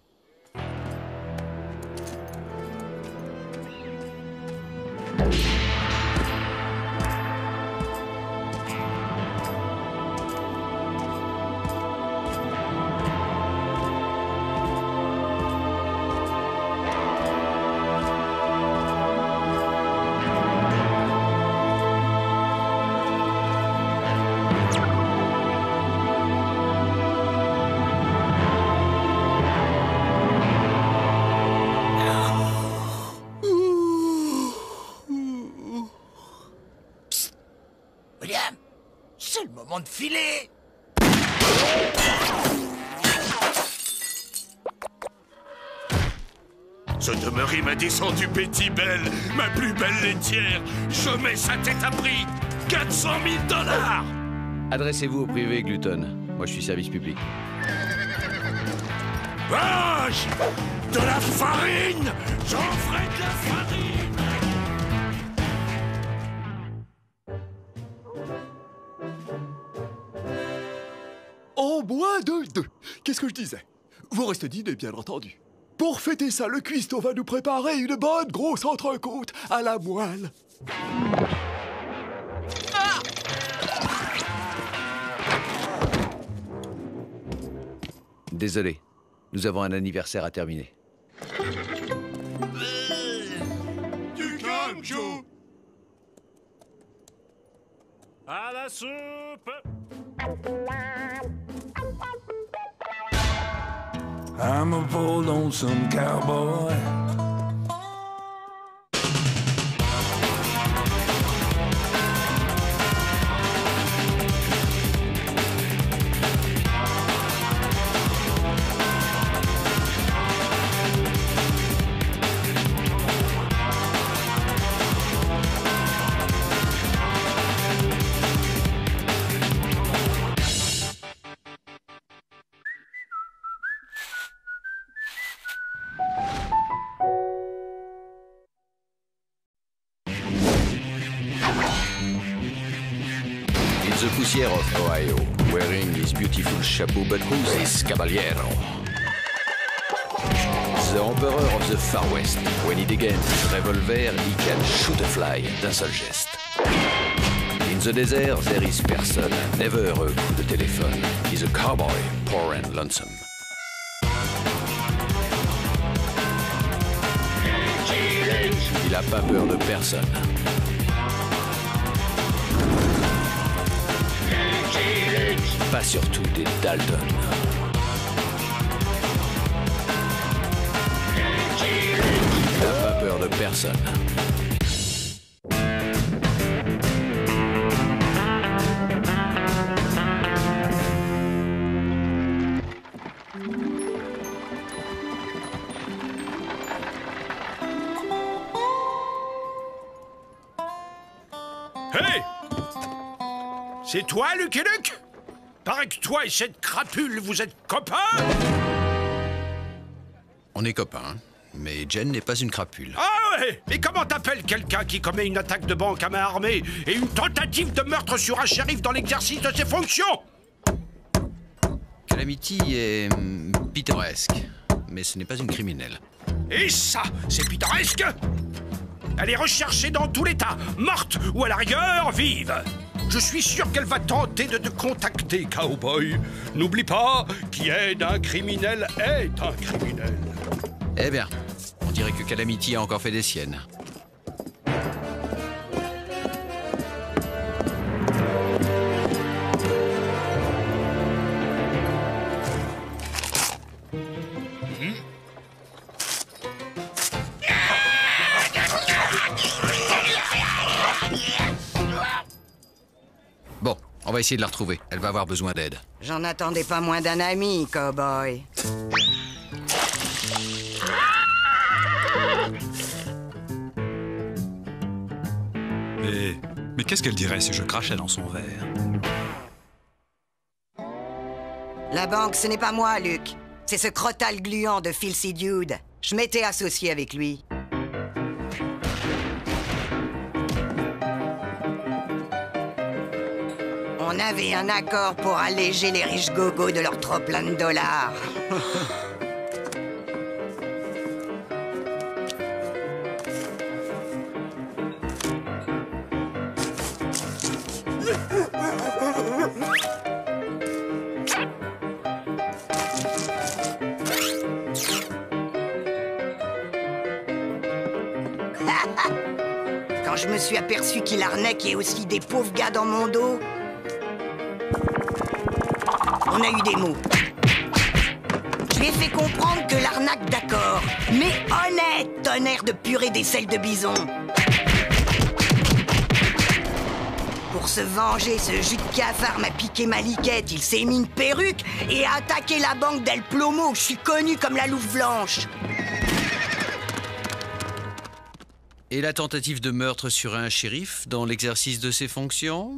William, c'est le moment de filer. Ce demeurie m'a descendu Betty Belle, ma plus belle laitière. Je mets sa tête à prix. 400 000 $. Adressez-vous au privé, Glutton. Moi, je suis service public. Vache! De la farine! J'en ferai de la farine! En moins de deux. Qu'est-ce que je disais? Vous restez dîner, bien entendu. Pour fêter ça, le cuistot va nous préparer une bonne grosse entrecôte à la moelle. Désolé, nous avons un anniversaire à terminer. Du calme, Joe! À la soupe! I'm a poor lonesome cowboy. The poussière of Ohio, wearing his beautiful chapeau, but who's this caballero? The emperor of the Far West. When he degains his revolver, he can shoot a fly d'un seul geste. In the desert, there is person, never un coup de téléphone. He's a cowboy, poor and lonesome. Il a pas peur de personne. Pas surtout des Dalton. Il n'a pas peur de personne. Hey! C'est toi, Lucky Luke? Paraît que toi et cette crapule, vous êtes copains? On est copains, mais Jen n'est pas une crapule. Ah ouais! Mais comment t'appelles quelqu'un qui commet une attaque de banque à main armée et une tentative de meurtre sur un shérif dans l'exercice de ses fonctions? Calamity est pittoresque, mais ce n'est pas une criminelle. Et ça, c'est pittoresque? Elle est recherchée dans tout l'État, morte ou à la rigueur, vive. Je suis sûr qu'elle va tenter de te contacter, cowboy. N'oublie pas, qui aide un criminel est un criminel. Eh bien, on dirait que Calamity a encore fait des siennes. Bon, on va essayer de la retrouver. Elle va avoir besoin d'aide. J'en attendais pas moins d'un ami, cowboy. Mais qu'est-ce qu'elle dirait si je crachais dans son verre? La banque, ce n'est pas moi, Luke. C'est ce crotal gluant de Filthy Dude. Je m'étais associé avec lui. On avait un accord pour alléger les riches gogos de leur trop plein de dollars. Quand je me suis aperçu qu'il arnaquait aussi des pauvres gars dans mon dos, on a eu des mots. Je lui ai fait comprendre que l'arnaque, d'accord, mais honnête, tonnerre de purée d'aisselle de bison. Pour se venger, ce jus de cafard m'a piqué ma liquette. Il s'est mis une perruque et a attaqué la banque d'El Plomo. Je suis connu comme la louve blanche. Et la tentative de meurtre sur un shérif dans l'exercice de ses fonctions?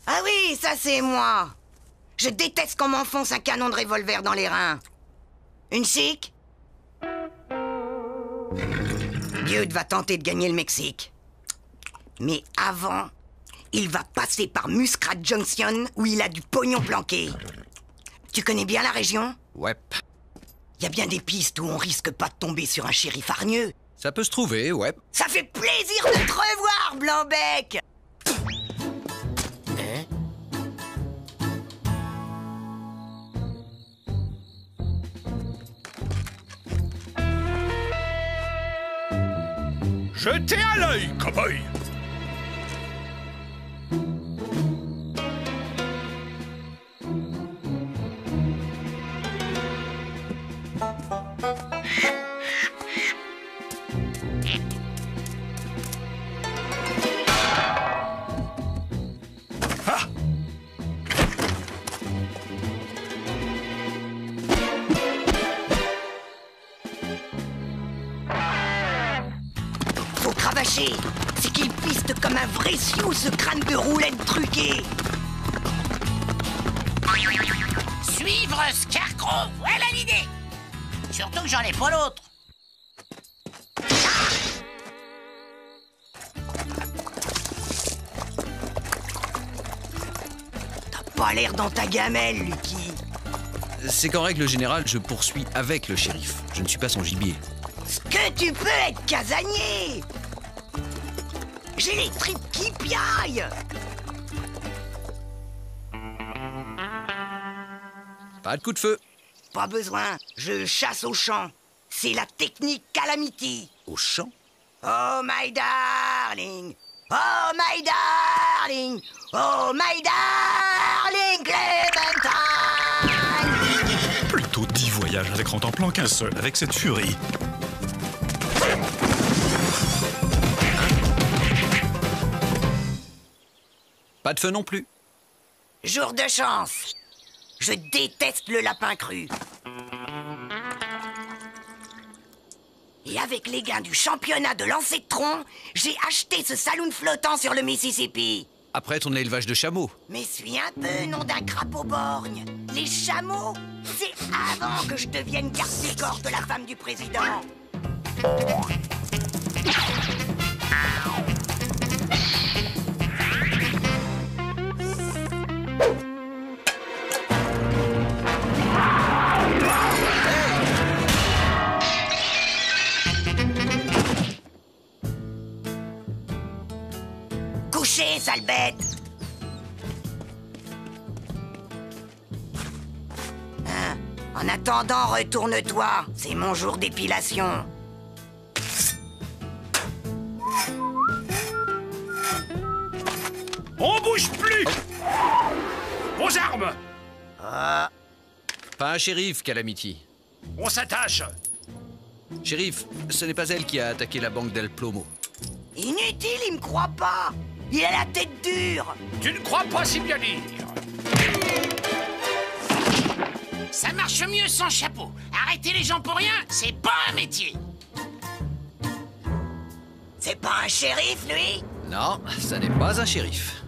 Ah oui, ça c'est moi. Je déteste qu'on m'enfonce un canon de revolver dans les reins. Une chic? Dude va tenter de gagner le Mexique. Mais avant, il va passer par Muskrat Junction où il a du pognon planqué. Tu connais bien la région? Ouais. Il y a bien des pistes où on risque pas de tomber sur un shérif hargneux. Ça peut se trouver, ouais. Ça fait plaisir de te revoir, Blanc-bec! Jetez à l'œil, cowboy! cravacher. C'est qu'il piste comme un vrai sioux ce crâne de roulette truqué. Suivre Scarecrow, voilà l'idée. Surtout que j'en ai pas l'autre. T'as pas l'air dans ta gamelle, Lucky. C'est qu'en règle générale, je poursuis avec le shérif. Je ne suis pas son gibier. Ce que tu peux être casanier. J'ai les tripes qui piaillent. Pas de coup de feu. Pas besoin, je chasse au champ. C'est la technique Calamity. Au champ? Oh my darling, oh my darling, oh my darling Clémentine. Plutôt 10 voyages avec grand plan qu'un seul avec cette furie. Pas de feu non plus. Jour de chance. Je déteste le lapin cru. Et avec les gains du championnat de lancer de tronc, j'ai acheté ce saloon flottant sur le Mississippi. Après ton élevage de chameaux. Mais suis un peu, nom d'un crapaud borgne. Les chameaux, c'est avant que je devienne garde-corps de la femme du président. Couchez, sale bête! Hein? En attendant, retourne-toi. C'est mon jour d'épilation. On bouge plus! Aux armes! Pas un shérif, Calamity. On s'attache! Shérif, ce n'est pas elle qui a attaqué la banque d'El Plomo. Inutile, il me croit pas. Il a la tête dure. Tu ne crois pas si bien dire. Ça marche mieux sans chapeau. Arrêter les gens pour rien, c'est pas un métier. C'est pas un shérif, lui? Non, ça n'est pas un shérif.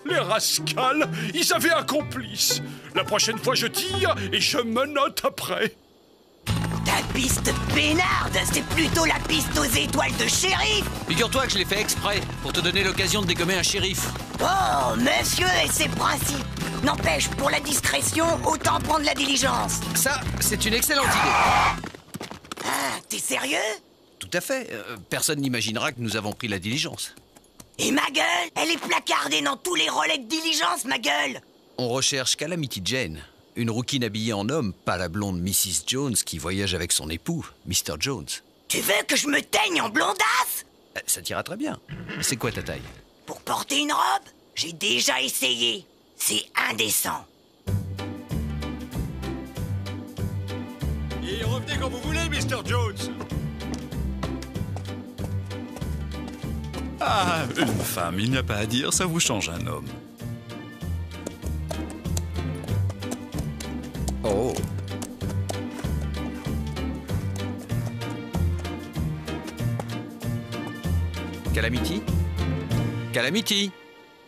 Les rascals, ils avaient un complice. La prochaine fois, je tire et je menotte après. Ta piste peinarde, c'est plutôt la piste aux étoiles de shérif. Figure-toi que je l'ai fait exprès, pour te donner l'occasion de dégommer un shérif. Oh, monsieur et ses principes. N'empêche, pour la discrétion, autant prendre la diligence. Ça, c'est une excellente idée. Ah, t'es sérieux? Tout à fait. Personne n'imaginera que nous avons pris la diligence. Et ma gueule, elle est placardée dans tous les relais de diligence, ma gueule. On recherche Calamity Jane, une rouquine habillée en homme, pas la blonde Mrs. Jones qui voyage avec son époux, Mr. Jones. Tu veux que je me teigne en blondasse? Ça t'ira très bien. C'est quoi ta taille? Pour porter une robe, j'ai déjà essayé. C'est indécent. Et revenez quand vous voulez, Mr. Jones. Ah, une femme, il n'y a pas à dire, ça vous change un homme. Oh. Calamity? Calamity?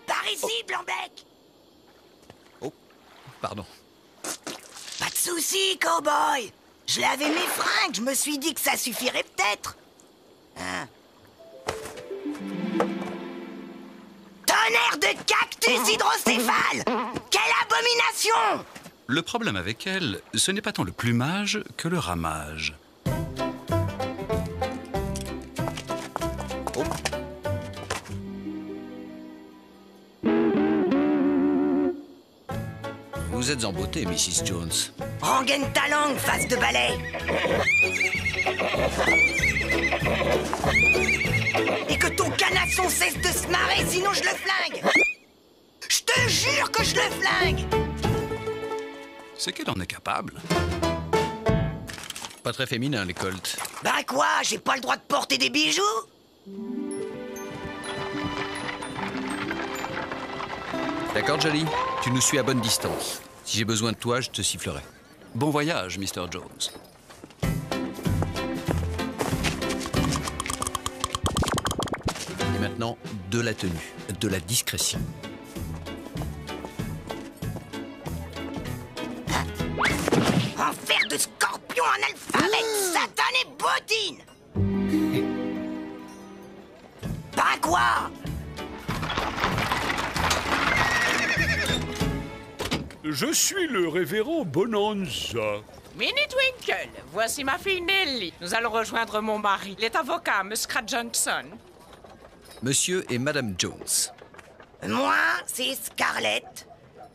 Par ici, Blanc-bec. Oh, pardon. Pas de soucis, cowboy. Je lavais mes fringues, je me suis dit que ça suffirait peut-être. Hein? Tonnerre de cactus hydrocéphale! Quelle abomination! Le problème avec elle, ce n'est pas tant le plumage que le ramage. Oh. Vous êtes en beauté, Mrs. Jones. Rengaine ta langue, face de balai. Et que ton canasson cesse de se marrer, sinon je le flingue. Je te jure que je le flingue. C'est qu'elle en est capable. Pas très féminin, les Colts. Ben quoi, j'ai pas le droit de porter des bijoux? D'accord, Johnny? Tu nous suis à bonne distance. Si j'ai besoin de toi, je te sifflerai. Bon voyage, Mr. Jones. Et maintenant, de la tenue, de la discrétion. Enfer de scorpion en alphabet, Satan et Bodine. Pas quoi? Je suis le révérend Bonanza. Minnie Twinkle, voici ma fille Nelly. Nous allons rejoindre mon mari, il est avocat, Muscrat Johnson. Monsieur et Madame Jones. Moi, c'est Scarlett.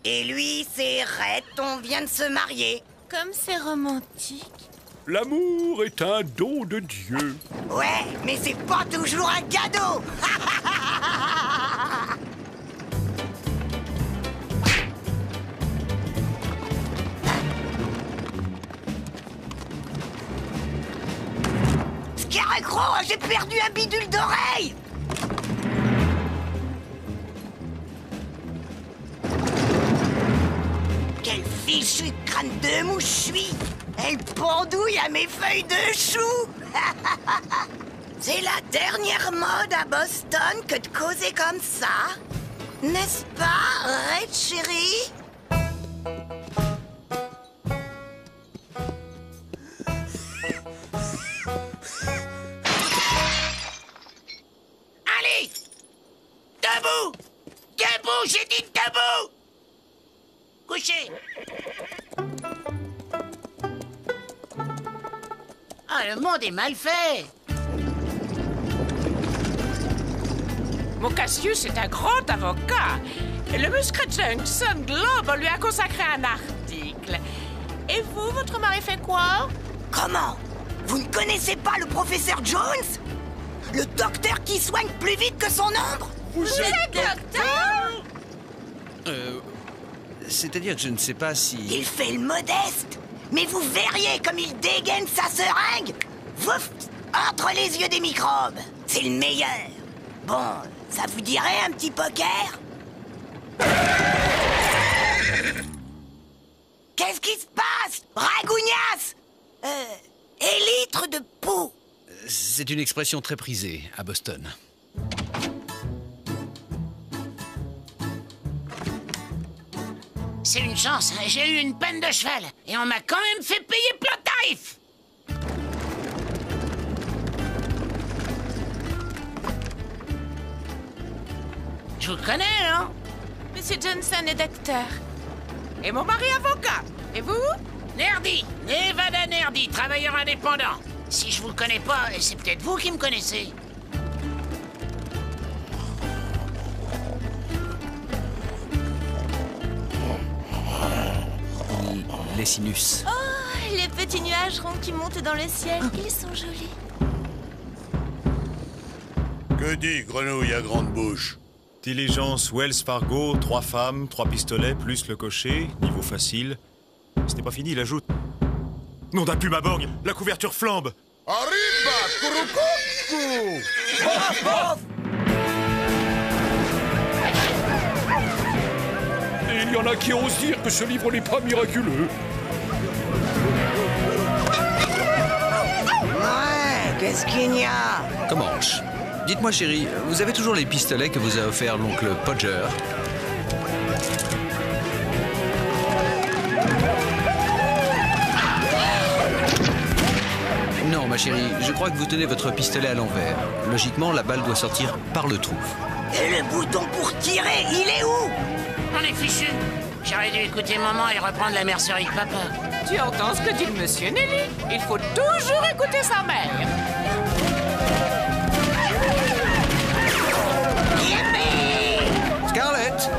Et lui, c'est Rhett. On vient de se marier. Comme c'est romantique. L'amour est un don de Dieu. Ouais, mais c'est pas toujours un cadeau. Scarecrow, j'ai perdu un bidule d'oreille. Quel fichu crâne de mouche je suis. Elle pendouille à mes feuilles de chou. C'est la dernière mode à Boston que de causer comme ça. N'est-ce pas, Red chérie? Allez! Debout! Debout, j'ai dit debout! Couchez! Ah, le monde est mal fait! Mon Cassius est un grand avocat. Le Muscrat Johnson Globe lui a consacré un article. Et vous, votre mari fait quoi? Comment? Vous ne connaissez pas le professeur Jones? Le docteur qui soigne plus vite que son ombre? Vous êtes docteur? C'est-à-dire que je ne sais pas si... Il fait le modeste. Mais vous verriez comme il dégaine sa seringue. Vouf! Entre les yeux des microbes. C'est le meilleur. Bon, ça vous dirait un petit poker? Qu'est-ce qui se passe? Ragougnasse! Élytre de poux. C'est une expression très prisée à Boston. C'est une chance, j'ai eu une peine de cheval. Et on m'a quand même fait payer plein tarif. Je vous connais, non? Monsieur Johnson est docteur. Et mon mari avocat. Et vous? Nerdy, Nevada Nerdy, travailleur indépendant. Si je vous le connais pas, c'est peut-être vous qui me connaissez. Les sinus. Oh, les petits nuages ronds qui montent dans le ciel, ils sont jolis. Que dit Grenouille à grande bouche? Diligence Wells Fargo, 3 femmes, 3 pistolets, plus le cocher, niveau facile. C'était pas fini, il ajoute. Nom d'un plume à borgne, la couverture flambe. Arriba, couroucoucou! Et il y en a qui osent dire que ce livre n'est pas miraculeux. Ouais, qu'est-ce qu'il y a? Comment? Dites-moi, chérie, vous avez toujours les pistolets que vous a offert l'oncle Podger? Non, ma chérie, je crois que vous tenez votre pistolet à l'envers. Logiquement, la balle doit sortir par le trou. Et le bouton pour tirer, il est où? On est fichu. J'aurais dû écouter maman et reprendre la mercerie de papa. Tu entends ce que dit le monsieur Nelly? Il faut toujours écouter sa mère. Scarlett,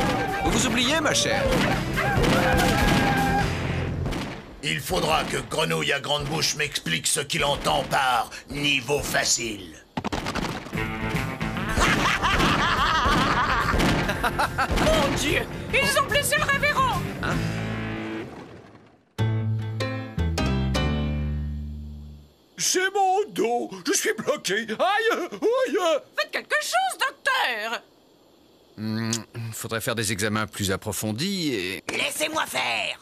vous vous oubliez, ma chère? Il faudra que Grenouille à grande bouche m'explique ce qu'il entend par niveau facile. Mon Dieu, ils ont blessé le révérend. Hein? C'est mon dos. Je suis bloqué. Aïe, aïe. Faites quelque chose, docteur. faudrait faire des examens plus approfondis et... Laissez-moi faire.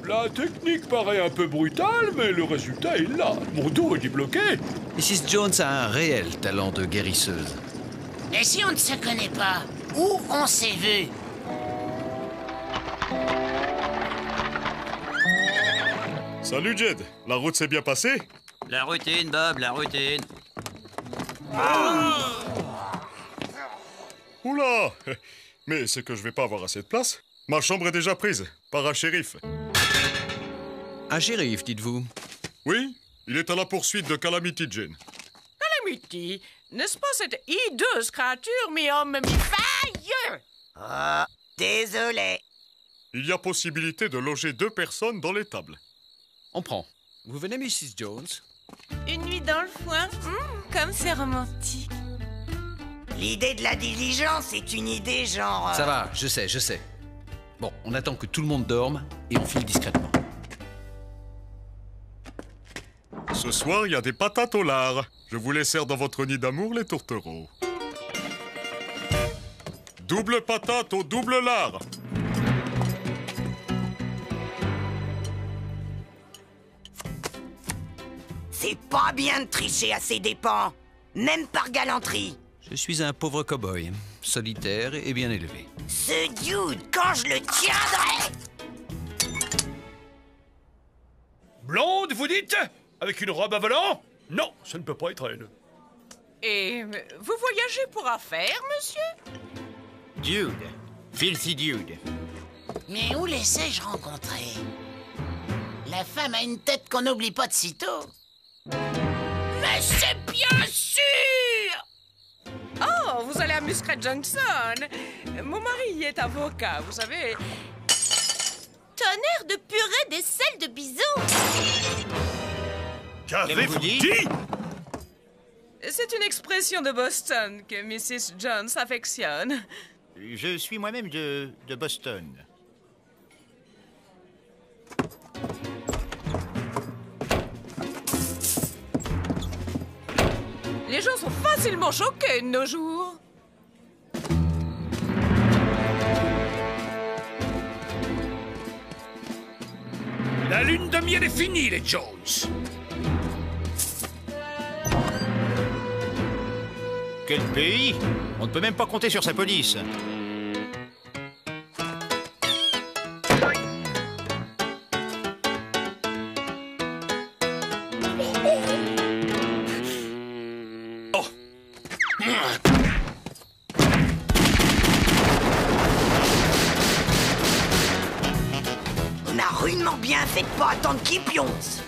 La technique paraît un peu brutale, mais le résultat est là. Mon dos est débloqué. Mrs. Jones a un réel talent de guérisseuse. Et si on ne se connaît pas, où on s'est vu? Salut Jed, la route s'est bien passée? La routine, Bob, la routine. Oula! Mais c'est que je vais pas avoir assez de place. Ma chambre est déjà prise, par un shérif. Un shérif, dites-vous? Oui, il est à la poursuite de Calamity Jane. Calamity, n'est-ce pas cette hideuse créature mi-homme, mi-faille? Oh, désolé. Il y a possibilité de loger 2 personnes dans l'étable. On prend. Vous venez, Mrs. Jones? Une nuit dans le foin, comme c'est romantique. L'idée de la diligence est une idée genre... Ça va, je sais. Bon, on attend que tout le monde dorme et on file discrètement. Ce soir, il y a des patates au lard. Je vous les sers dans votre nid d'amour, les tourtereaux. Double patate au double lard. C'est pas bien de tricher à ses dépens, même par galanterie. Je suis un pauvre cow-boy, solitaire et bien élevé. Ce dude, quand je le tiendrai... Blonde, vous dites? Avec une robe à volant? Non, ça ne peut pas être elle. Et vous voyagez pour affaires, monsieur? Dude. Filthy Dude. Mais où les ai-je rencontrés? La femme a une tête qu'on n'oublie pas de sitôt. Mais c'est bien sûr! Oh, vous allez à Muskrat Junction. Mon mari y est avocat, vous savez. Tonnerre de purée des selles de bison! Qu'avez-vous dit? C'est une expression de Boston que Mrs. Jones affectionne. Je suis moi-même de Boston. Les gens sont facilement choqués de nos jours. La lune de miel est finie, les Jones. Quel pays? On ne peut même pas compter sur sa police. On a rudement bien fait de pas attendre qu'il pionce.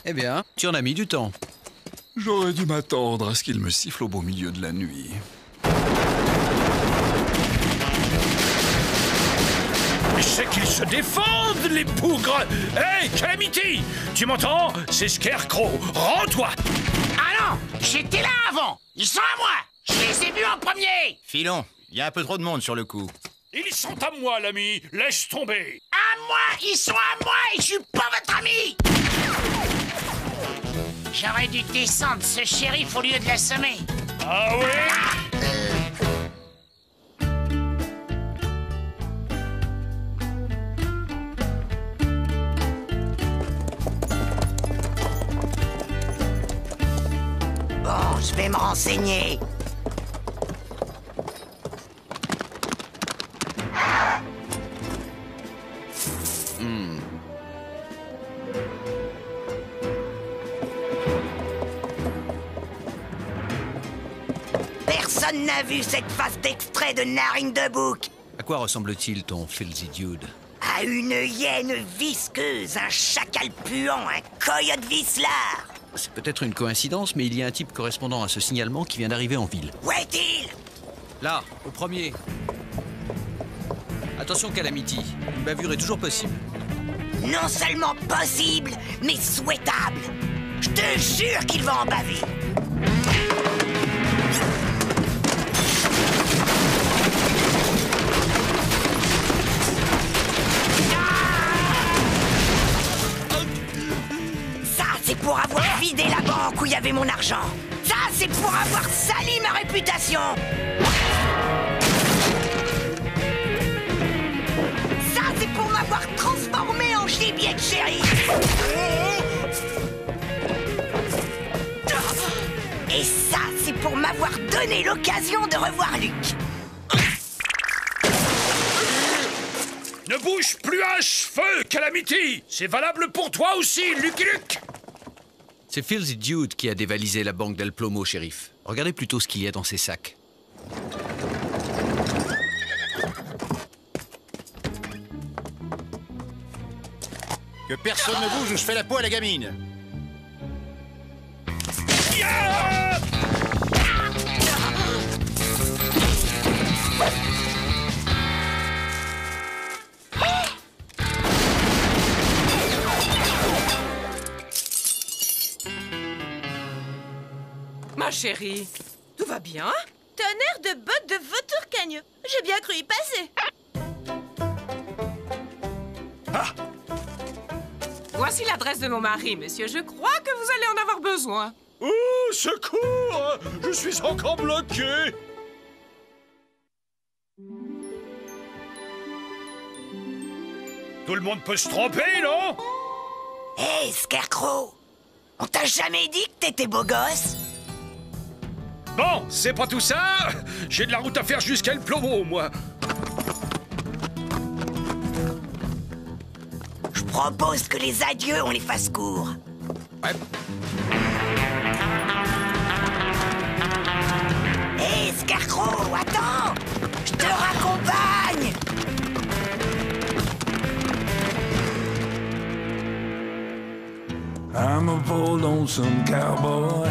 Eh bien, tu en as mis du temps. J'aurais dû m'attendre à ce qu'il me siffle au beau milieu de la nuit. C'est qu'ils se défendent, les bougres! Hey, Calamity! Tu m'entends? C'est Scarecrow! Rends-toi! Ah non! J'étais là avant! Ils sont à moi! Je les ai vus en premier! Filons, il y a un peu trop de monde sur le coup. Ils sont à moi, l'ami! Laisse tomber! À moi! Ils sont à moi et je suis pas votre ami! J'aurais dû descendre ce shérif au lieu de l'assommer. Ah ouais? Bon, je vais me renseigner. Personne n'a vu cette face d'extrait de Narine de Bouc. À quoi ressemble-t-il, ton filthy dude? À une hyène visqueuse, un chacal puant, un coyote vicelard. C'est peut-être une coïncidence, mais il y a un type correspondant à ce signalement qui vient d'arriver en ville. Où est-il? Là, au premier. Attention, Calamity. Une bavure est toujours possible. Non seulement possible, mais souhaitable. Je te jure qu'il va en baver. où il y avait mon argent. Ça, c'est pour avoir sali ma réputation. Ça, c'est pour m'avoir transformé en gibier de shérif. Et ça, c'est pour m'avoir donné l'occasion de revoir Luc. Ne bouge plus un cheveu, Calamity! C'est valable pour toi aussi, Lucky Luke! C'est Filthy Dude qui a dévalisé la banque d'El Plomo, shérif. Regardez plutôt ce qu'il y a dans ses sacs. Que personne ne bouge ou je fais la peau à la gamine. Ma chérie, tout va bien? Tonnerre de bottes de vautour cagneux. J'ai bien cru y passer. Voici l'adresse de mon mari, monsieur. Je crois que vous allez en avoir besoin. Oh, secours! Je suis encore bloqué! Tout le monde peut se tromper, non? Hé, Scarecrow! On t'a jamais dit que t'étais beau gosse? Bon, c'est pas tout ça. J'ai de la route à faire jusqu'à El Plomo, moi. Je propose que les adieux, on les fasse courts. Ouais. Hé, Scarecrow, attends! Je te raccompagne! I'm a poor lonesome cowboy.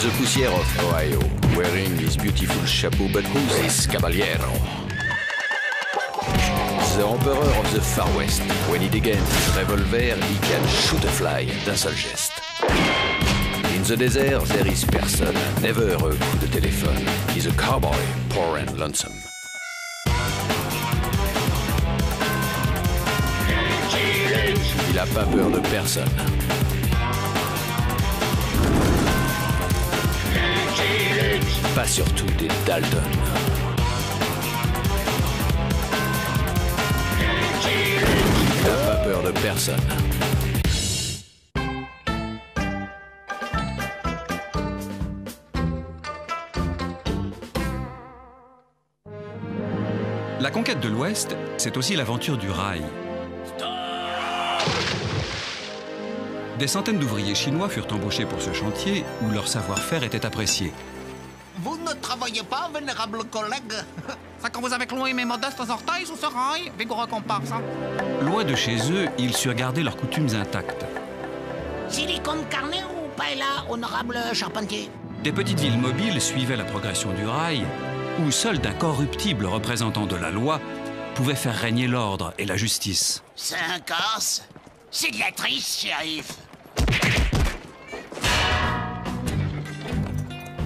The Poussière of Ohio, wearing his beautiful chapeau, but who's this caballero? The Emperor of the Far West. When he degains his revolver, he can shoot a fly d'un seul geste. In the desert, there is person, never a coup de téléphone. He's a cowboy, poor and lonesome. Il a pas peur de personne. Pas surtout des Dalton. Il n'a pas peur de personne. La conquête de l'Ouest, c'est aussi l'aventure du rail. Des centaines d'ouvriers chinois furent embauchés pour ce chantier où leur savoir-faire était apprécié. Vous ne travaillez pas, vénérable collègue? C'est que vous avez cloué mes modestes orteils sous ce rail, vigoureux comparse. Loin de chez eux, ils surent garder leurs coutumes intactes. Silicone carné ou paella, honorable charpentier? Des petites villes mobiles suivaient la progression du rail, où seul d'incorruptibles représentants de la loi pouvaient faire régner l'ordre et la justice. 5 as? C'est de la triche, shérif.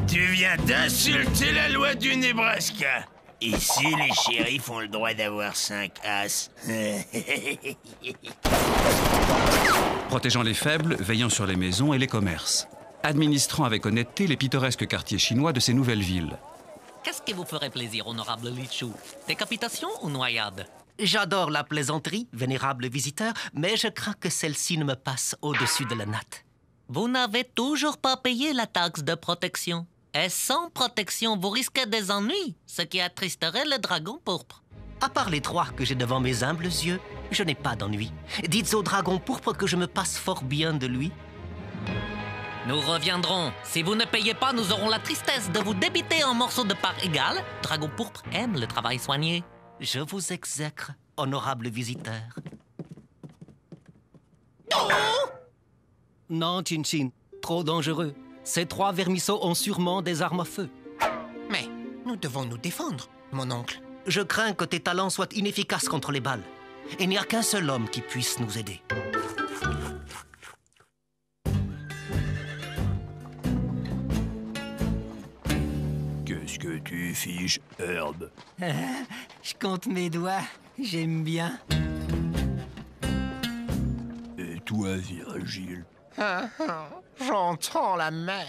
Tu viens d'insulter la loi du Nebraska. Ici, les shérifs ont le droit d'avoir 5 as. Protégeant les faibles, veillant sur les maisons et les commerces. Administrant avec honnêteté les pittoresques quartiers chinois de ces nouvelles villes. Qu'est-ce qui vous ferait plaisir, honorable Lichou? Décapitation ou noyade? J'adore la plaisanterie, vénérable visiteur, mais je crains que celle-ci ne me passe au-dessus de la natte. Vous n'avez toujours pas payé la taxe de protection. Et sans protection, vous risquez des ennuis, ce qui attristerait le dragon pourpre. À part les 3 que j'ai devant mes humbles yeux, je n'ai pas d'ennui. Dites au dragon pourpre que je me passe fort bien de lui. Nous reviendrons. Si vous ne payez pas, nous aurons la tristesse de vous débiter en morceaux de part égale. Dragon pourpre aime le travail soigné. Je vous exècre. honorable visiteur. Non, Chin-Chin, trop dangereux. Ces 3 vermisseaux ont sûrement des armes à feu. Mais nous devons nous défendre, mon oncle. Je crains que tes talents soient inefficaces contre les balles. Il n'y a qu'un seul homme qui puisse nous aider. Qu'est-ce que tu fiches, Herbe? Je compte mes doigts, j'aime bien. Et toi, Virgile? J'entends la mer.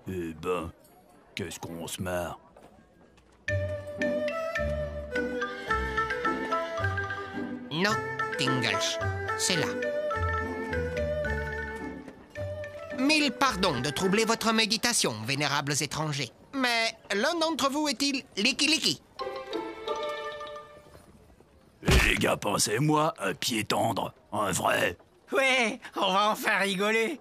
Eh ben, qu'est-ce qu'on se marre? Nottingham, c'est là. Mille pardons de troubler votre méditation, vénérables étrangers. Mais l'un d'entre vous est-il Licky? Les gars, pensez-moi, un pied tendre, un vrai. Ouais, on va en faire rigoler.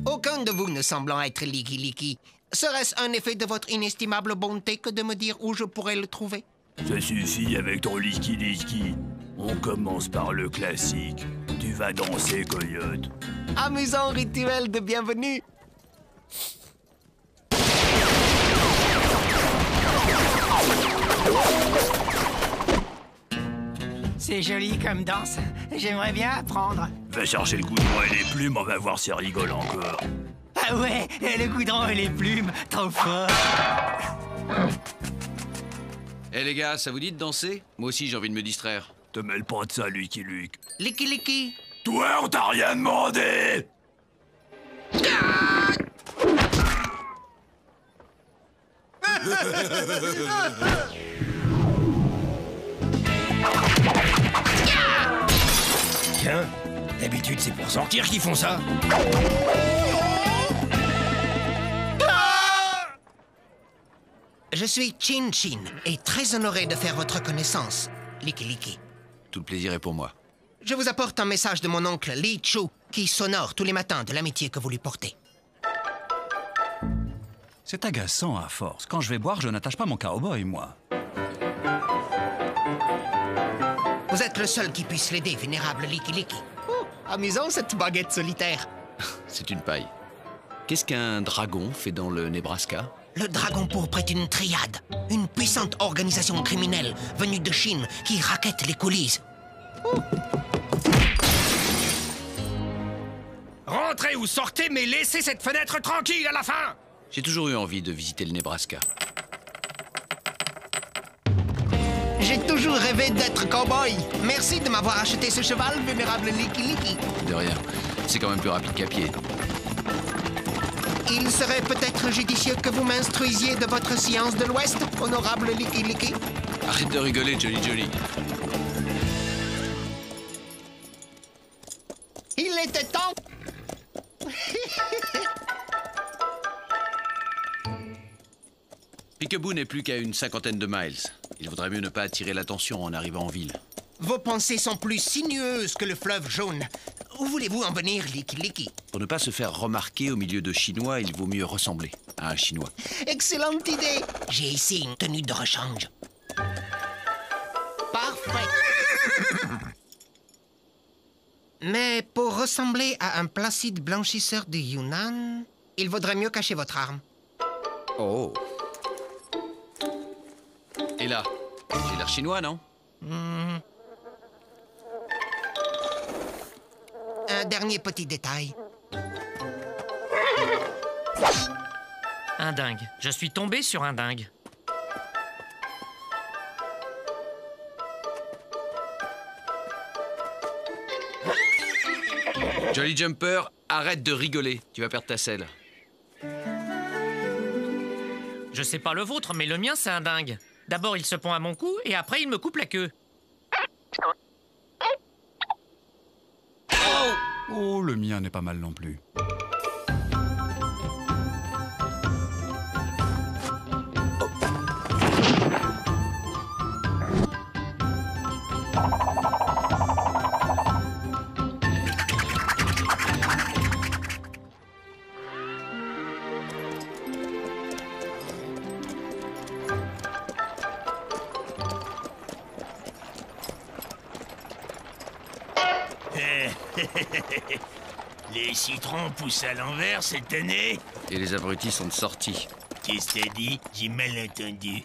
Aucun de vous ne semblant être Licky. Serait-ce un effet de votre inestimable bonté que de me dire où je pourrais le trouver? Ça suffit avec ton Licky. On commence par le classique. Tu vas danser, coyote. Amusant rituel de bienvenue. C'est joli comme danse. J'aimerais bien apprendre. Va chercher le goudron et les plumes, on va voir si elle rigole encore. Ah ouais, le goudron et les plumes, trop fort. Eh les gars, ça vous dit de danser? Moi aussi j'ai envie de me distraire. Te mêle pas de ça, Lucky Luke. Licky. Toi, on t'a rien demandé. Tiens, d'habitude c'est pour sortir qu'ils font ça. Je suis Chin et très honoré de faire votre connaissance, Licky. Tout le plaisir est pour moi. Je vous apporte un message de mon oncle Li Chu, qui s'honore tous les matins de l'amitié que vous lui portez. C'est agaçant à force. Quand je vais boire, je n'attache pas mon cowboy, moi. Vous êtes le seul qui puisse l'aider, vénérable Licky. Oh, amusant cette baguette solitaire. C'est une paille. Qu'est-ce qu'un dragon fait dans le Nebraska? Le Dragon Pourpre est une triade, une puissante organisation criminelle venue de Chine qui raquette les coulisses. Rentrez ou sortez, mais laissez cette fenêtre tranquille à la fin. J'ai toujours eu envie de visiter le Nebraska. J'ai toujours rêvé d'être cow-boy. Merci de m'avoir acheté ce cheval, vénérable Licky. De rien. C'est quand même plus rapide qu'à pied. Il serait peut-être judicieux que vous m'instruisiez de votre science de l'Ouest, honorable Licky. Arrête de rigoler, Jolly. Il était temps. Peekaboo n'est plus qu'à une 50aine de miles. Il vaudrait mieux ne pas attirer l'attention en arrivant en ville. Vos pensées sont plus sinueuses que le fleuve jaune. Où voulez-vous en venir, Licky? Pour ne pas se faire remarquer au milieu de Chinois, il vaut mieux ressembler à un Chinois. Excellente idée. J'ai ici une tenue de rechange. Parfait. Mais pour ressembler à un placide blanchisseur de Yunnan, il vaudrait mieux cacher votre arme. Oh. Et là, j'ai l'air chinois, non? Un dernier petit détail. Un dingue. Je suis tombé sur un dingue. Jolly Jumper, arrête de rigoler. Tu vas perdre ta selle. Je sais pas le vôtre, mais le mien, c'est un dingue. D'abord, il se pond à mon cou, et après, il me coupe la queue. Oh, le mien n'est pas mal non plus. Les citrons poussent à l'envers cette année. Et les abrutis sont sortis. Qu'est-ce que t'as dit? J'ai mal entendu.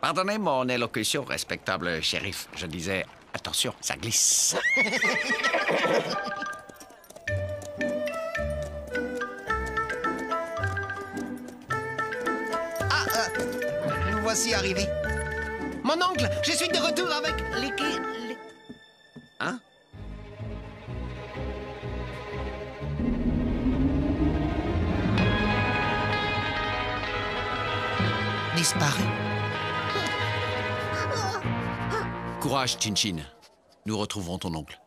Pardonnez mon élocution, respectable shérif. Je disais, attention, ça glisse. Nous voici arrivés. Mon oncle, je suis de retour avec les clés. Hein? Disparu. Courage, Chin-Chin. Nous retrouverons ton oncle.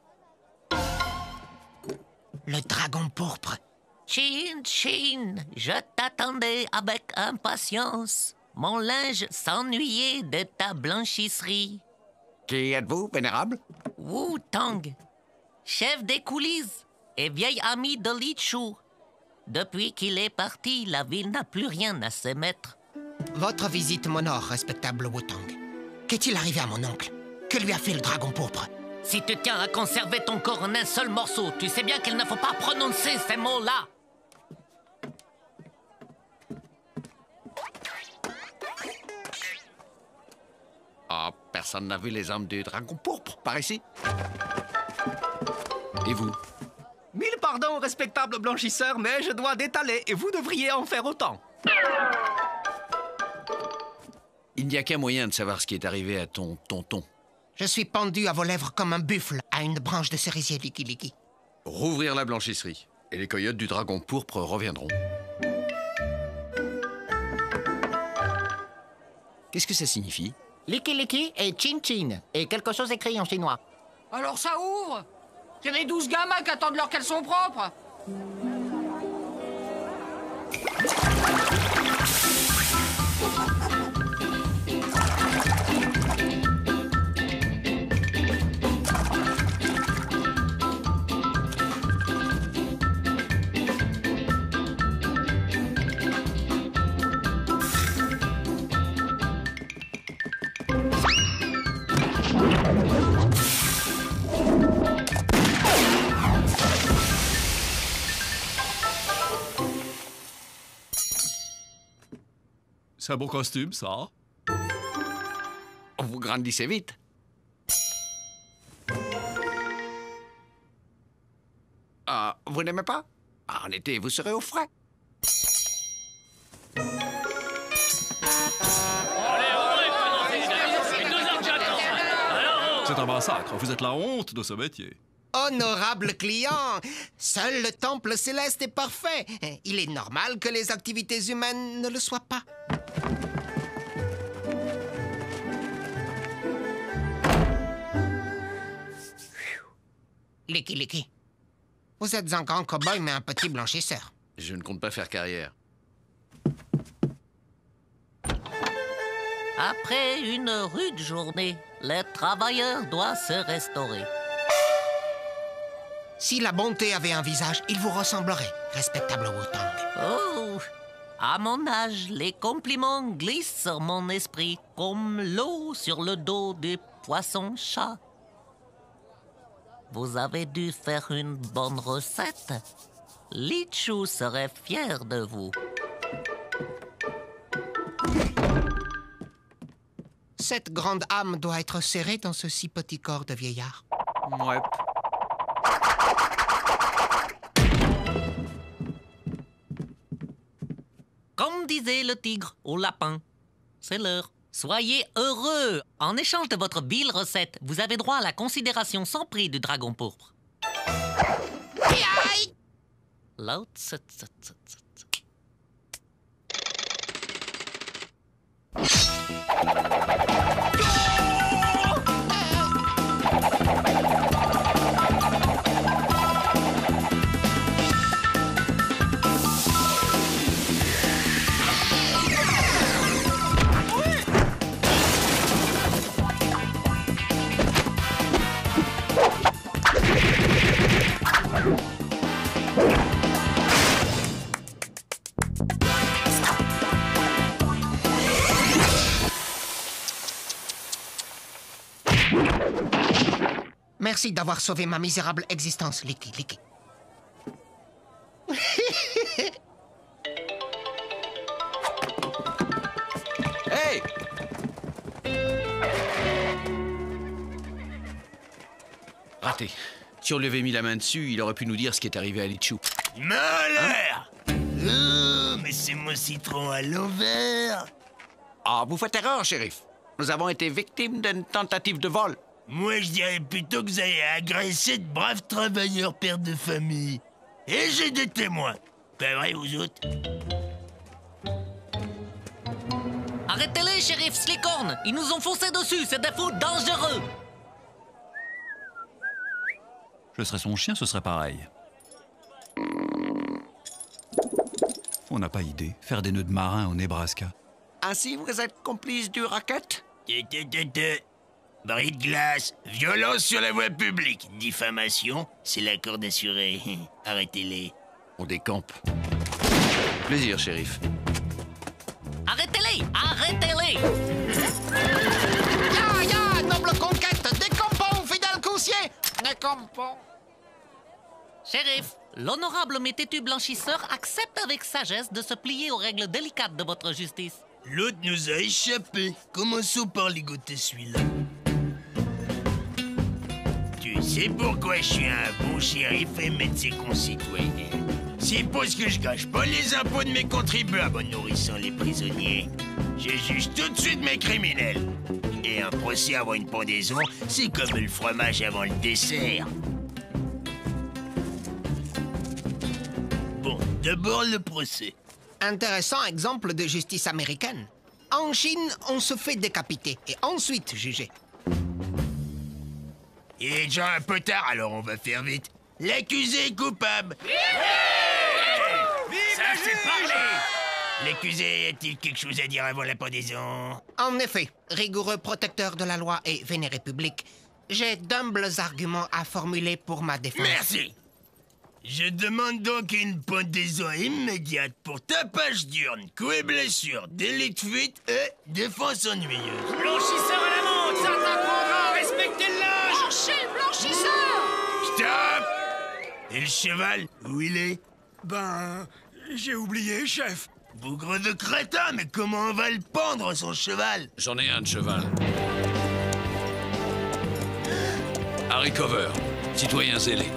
Le dragon pourpre. Chin, Chin, je t'attendais avec impatience. Mon linge s'ennuyait de ta blanchisserie. Qui êtes-vous, vénérable? Wu Tang, chef des coulisses et vieil ami de Li Chu. Depuis qu'il est parti, la ville n'a plus rien à se mettre. Votre visite m'honore, respectable Wu-Tang. Qu'est-il arrivé à mon oncle? Que lui a fait le dragon pourpre? Si tu tiens à conserver ton corps en un seul morceau, tu sais bien qu'il ne faut pas prononcer ces mots-là. Ah, personne n'a vu les hommes du dragon pourpre par ici. Et vous? Mille pardons, respectable blanchisseur, mais je dois détaler et vous devriez en faire autant. Il n'y a qu'un moyen de savoir ce qui est arrivé à ton tonton. Je suis pendu à vos lèvres comme un buffle à une branche de cerisier Liki-Liki. Rouvrir la blanchisserie, et les coyotes du dragon pourpre reviendront. Qu'est-ce que ça signifie? Liki-Liki et Chin-Chin, et quelque chose écrit en chinois. Alors ça ouvre! Il y a des 12 gamins qui attendent leur caleçon propre! C'est un beau costume, ça. Vous grandissez vite. Ah, vous n'aimez pas? En été, vous serez au frais. C'est un massacre. Vous êtes la honte de ce métier. Honorable client, seul le temple céleste est parfait. Il est normal que les activités humaines ne le soient pas. Liki-Liki, vous êtes un grand cow-boy mais un petit blanchisseur. Je ne compte pas faire carrière. Après une rude journée, le travailleur doit se restaurer. Si la bonté avait un visage, il vous ressemblerait, respectable Wu-Tang. Oh, à mon âge, les compliments glissent sur mon esprit comme l'eau sur le dos du poisson-chat. Vous avez dû faire une bonne recette. Li Chu serait fier de vous. Cette grande âme doit être serrée dans ce si petit corps de vieillard. Ouais. Comme disait le tigre au lapin, c'est l'heure. Soyez heureux. En échange de votre vile recette, vous avez droit à la considération sans prix du dragon pourpre. L'autre, Merci d'avoir sauvé ma misérable existence, Licky, Licky. Hey! Raté. Si on lui avait mis la main dessus, il aurait pu nous dire ce qui est arrivé à Lichou. Malheur! Oh, mais c'est mon citron à l'envers. Ah, vous faites erreur, shérif. Nous avons été victimes d'une tentative de vol. Moi, je dirais plutôt que vous avez agressé de braves travailleurs pères de famille. Et j'ai des témoins. Pas vrai, vous autres? Arrêtez-les, shérif Slickhorn. Ils nous ont foncé dessus, c'est des fous dangereux. Je serais son chien, ce serait pareil. On n'a pas idée. Faire des nœuds de marin au Nebraska. Ainsi, vous êtes complice du racket? Bris de glace, violence sur la voie publique, diffamation, c'est l'accord d'assuré. Arrêtez-les. On décampe. Plaisir, shérif. Arrêtez-les! Arrêtez-les! Ya, noble conquête, décampons, fidèle coussier! Décampons. Shérif, l'honorable mais têtu blanchisseur accepte avec sagesse de se plier aux règles délicates de votre justice. L'autre nous a échappé. Commençons par ligoter celui-là. Tu sais pourquoi je suis un bon shérif et de ses concitoyens? C'est parce que je gâche pas les impôts de mes contribuables en nourrissant les prisonniers. Je juge tout de suite mes criminels. Et un procès avant une pendaison, c'est comme le fromage avant le dessert. Bon, d'abord le procès. Intéressant exemple de justice américaine. En Chine, on se fait décapiter et ensuite juger. Il est déjà un peu tard, alors on va faire vite. L'accusé est coupable. Ça, c'est parlé. L'accusé a-t-il quelque chose à dire avant la pendaison? En effet, rigoureux protecteur de la loi et vénéré public, j'ai d'humbles arguments à formuler pour ma défense. Merci. Je demande donc une pendaison immédiate pour tapage d'urne, coups et blessures, délit de fuite et défense ennuyeuse. Blanchisseur à la montre, ça t'apprendra à respecter le linge. Blanchez, blanchisseur! Stop! Et le cheval, où il est? Ben, j'ai oublié, chef. Bougre de crétin, mais comment on va le pendre, son cheval? J'en ai un de cheval. Harry Cover, citoyen zélé.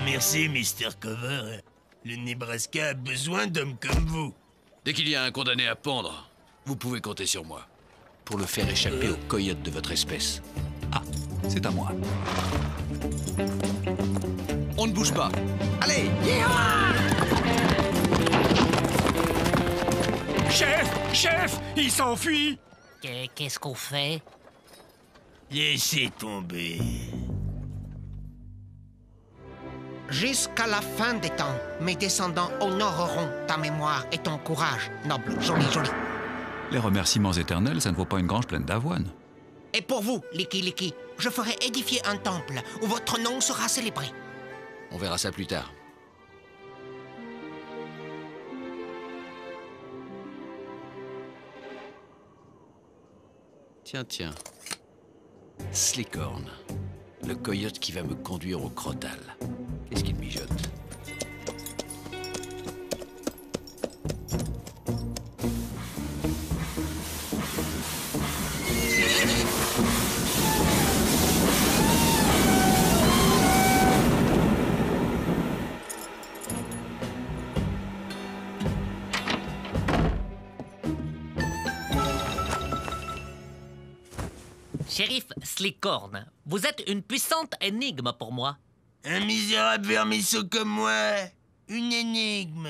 Merci, Mr. Cover. Le Nebraska a besoin d'hommes comme vous. Dès qu'il y a un condamné à pendre, vous pouvez compter sur moi. Pour le faire échapper aux coyotes de votre espèce. Ah, c'est à moi. On ne bouge pas. Allez! Chef, il s'enfuit. Qu'est-ce qu'on fait? Laissez tomber. Jusqu'à la fin des temps, mes descendants honoreront ta mémoire et ton courage, noble, joli. Les remerciements éternels, ça ne vaut pas une grange pleine d'avoine. Et pour vous, Licky, je ferai édifier un temple où votre nom sera célébré. On verra ça plus tard. Tiens. Slickhorn, le coyote qui va me conduire au crotal. Qu'est-ce qu'il mijote? Shérif Slickhorn, vous êtes une puissante énigme pour moi. Un misérable vermisseau comme moi, une énigme.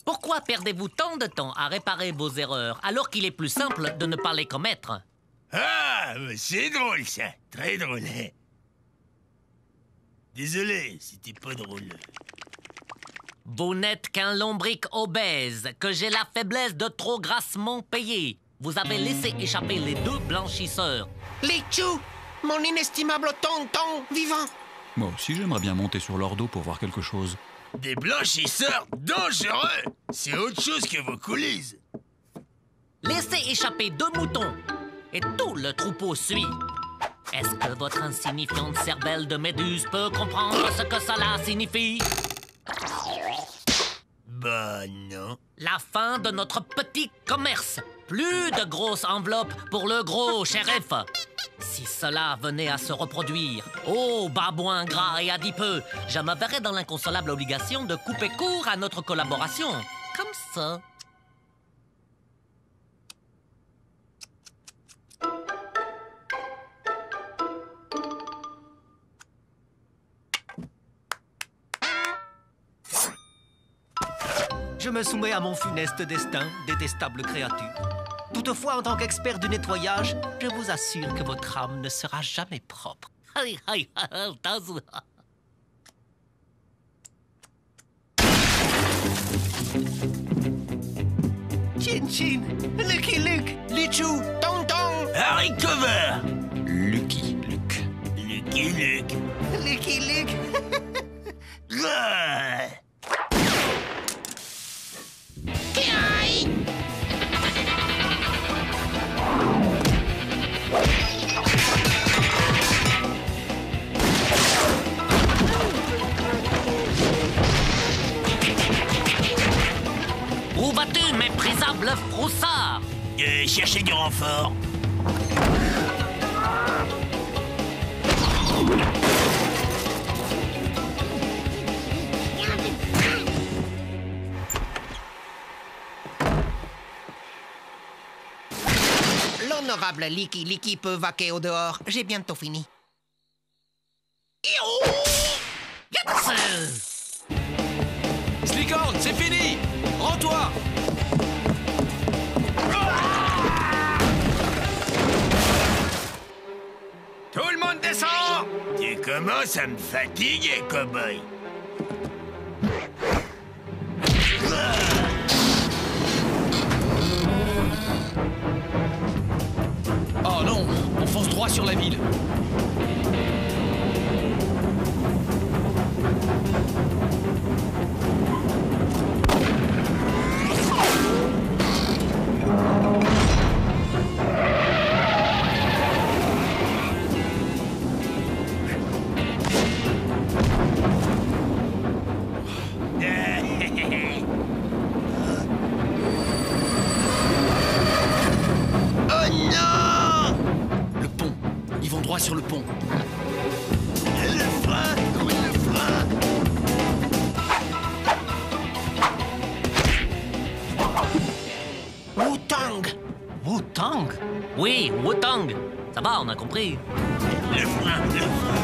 Pourquoi perdez-vous tant de temps à réparer vos erreurs alors qu'il est plus simple de ne pas les commettre? Ah, c'est drôle ça, très drôle. Désolé, c'était pas drôle. Vous n'êtes qu'un lombric obèse, que j'ai la faiblesse de trop grassement payer. Vous avez laissé échapper les deux blanchisseurs. Lichou, mon inestimable tonton vivant. Moi aussi, j'aimerais bien monter sur leur dos pour voir quelque chose. Des blanchisseurs dangereux! C'est autre chose que vos coulisses. Laissez échapper 2 moutons et tout le troupeau suit. Est-ce que votre insignifiante cervelle de méduse peut comprendre ce que cela signifie? Bah non. La fin de notre petit commerce. Plus de grosses enveloppes pour le gros shérif. Si cela venait à se reproduire, ô babouin gras et adipeux, je me verrais dans l'inconsolable obligation de couper court à notre collaboration. Comme ça. Je me soumets à mon funeste destin, détestable créature. Toutefois, en tant qu'expert du nettoyage, je vous assure que votre âme ne sera jamais propre. Chin Chin, Lucky Luke, Lichou, Tong Tong, Harry Cover, Lucky Luke. Lucky Luke. Lucky Luke. Où vas-tu, méprisable froussard? Chercher du renfort. L'honorable Licky peut vaquer au dehors. J'ai bientôt fini. Slicorn, c'est fini! Rends-toi! Tout le monde descend! Tu commences à me fatiguer, cow-boy. Oh non, on fonce droit sur la ville. Sur le pont. Le frein! Oui, le frein! Wu-Tang! Wu-Tang? Oui, Wu-Tang. Ça va, on a compris. Le frein, le frein.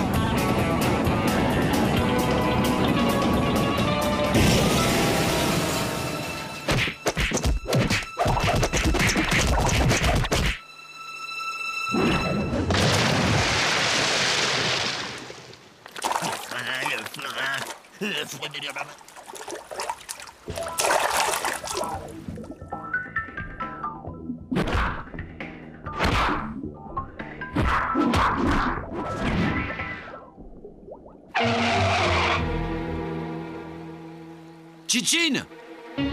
Chin-Chin!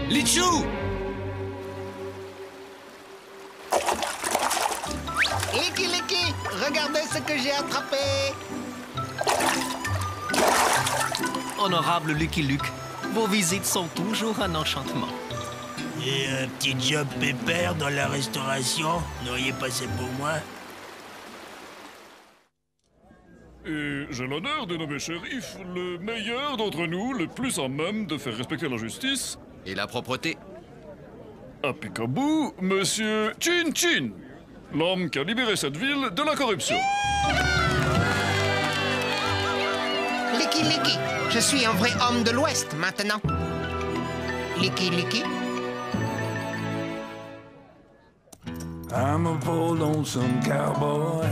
Lichou! Licky, regardez ce que j'ai attrapé! Honorable Lucky Luke, vos visites sont toujours un enchantement. Et un petit job pépère dans la restauration, n'auriez pas ça pour moi? Et j'ai l'honneur de nommer shérif le meilleur d'entre nous, le plus à même de faire respecter la justice. Et la propreté. À Picaboo, monsieur Chin Chin, l'homme qui a libéré cette ville de la corruption. Licky, je suis un vrai homme de l'Ouest maintenant. Licky. I'm a poor lonesome cowboy.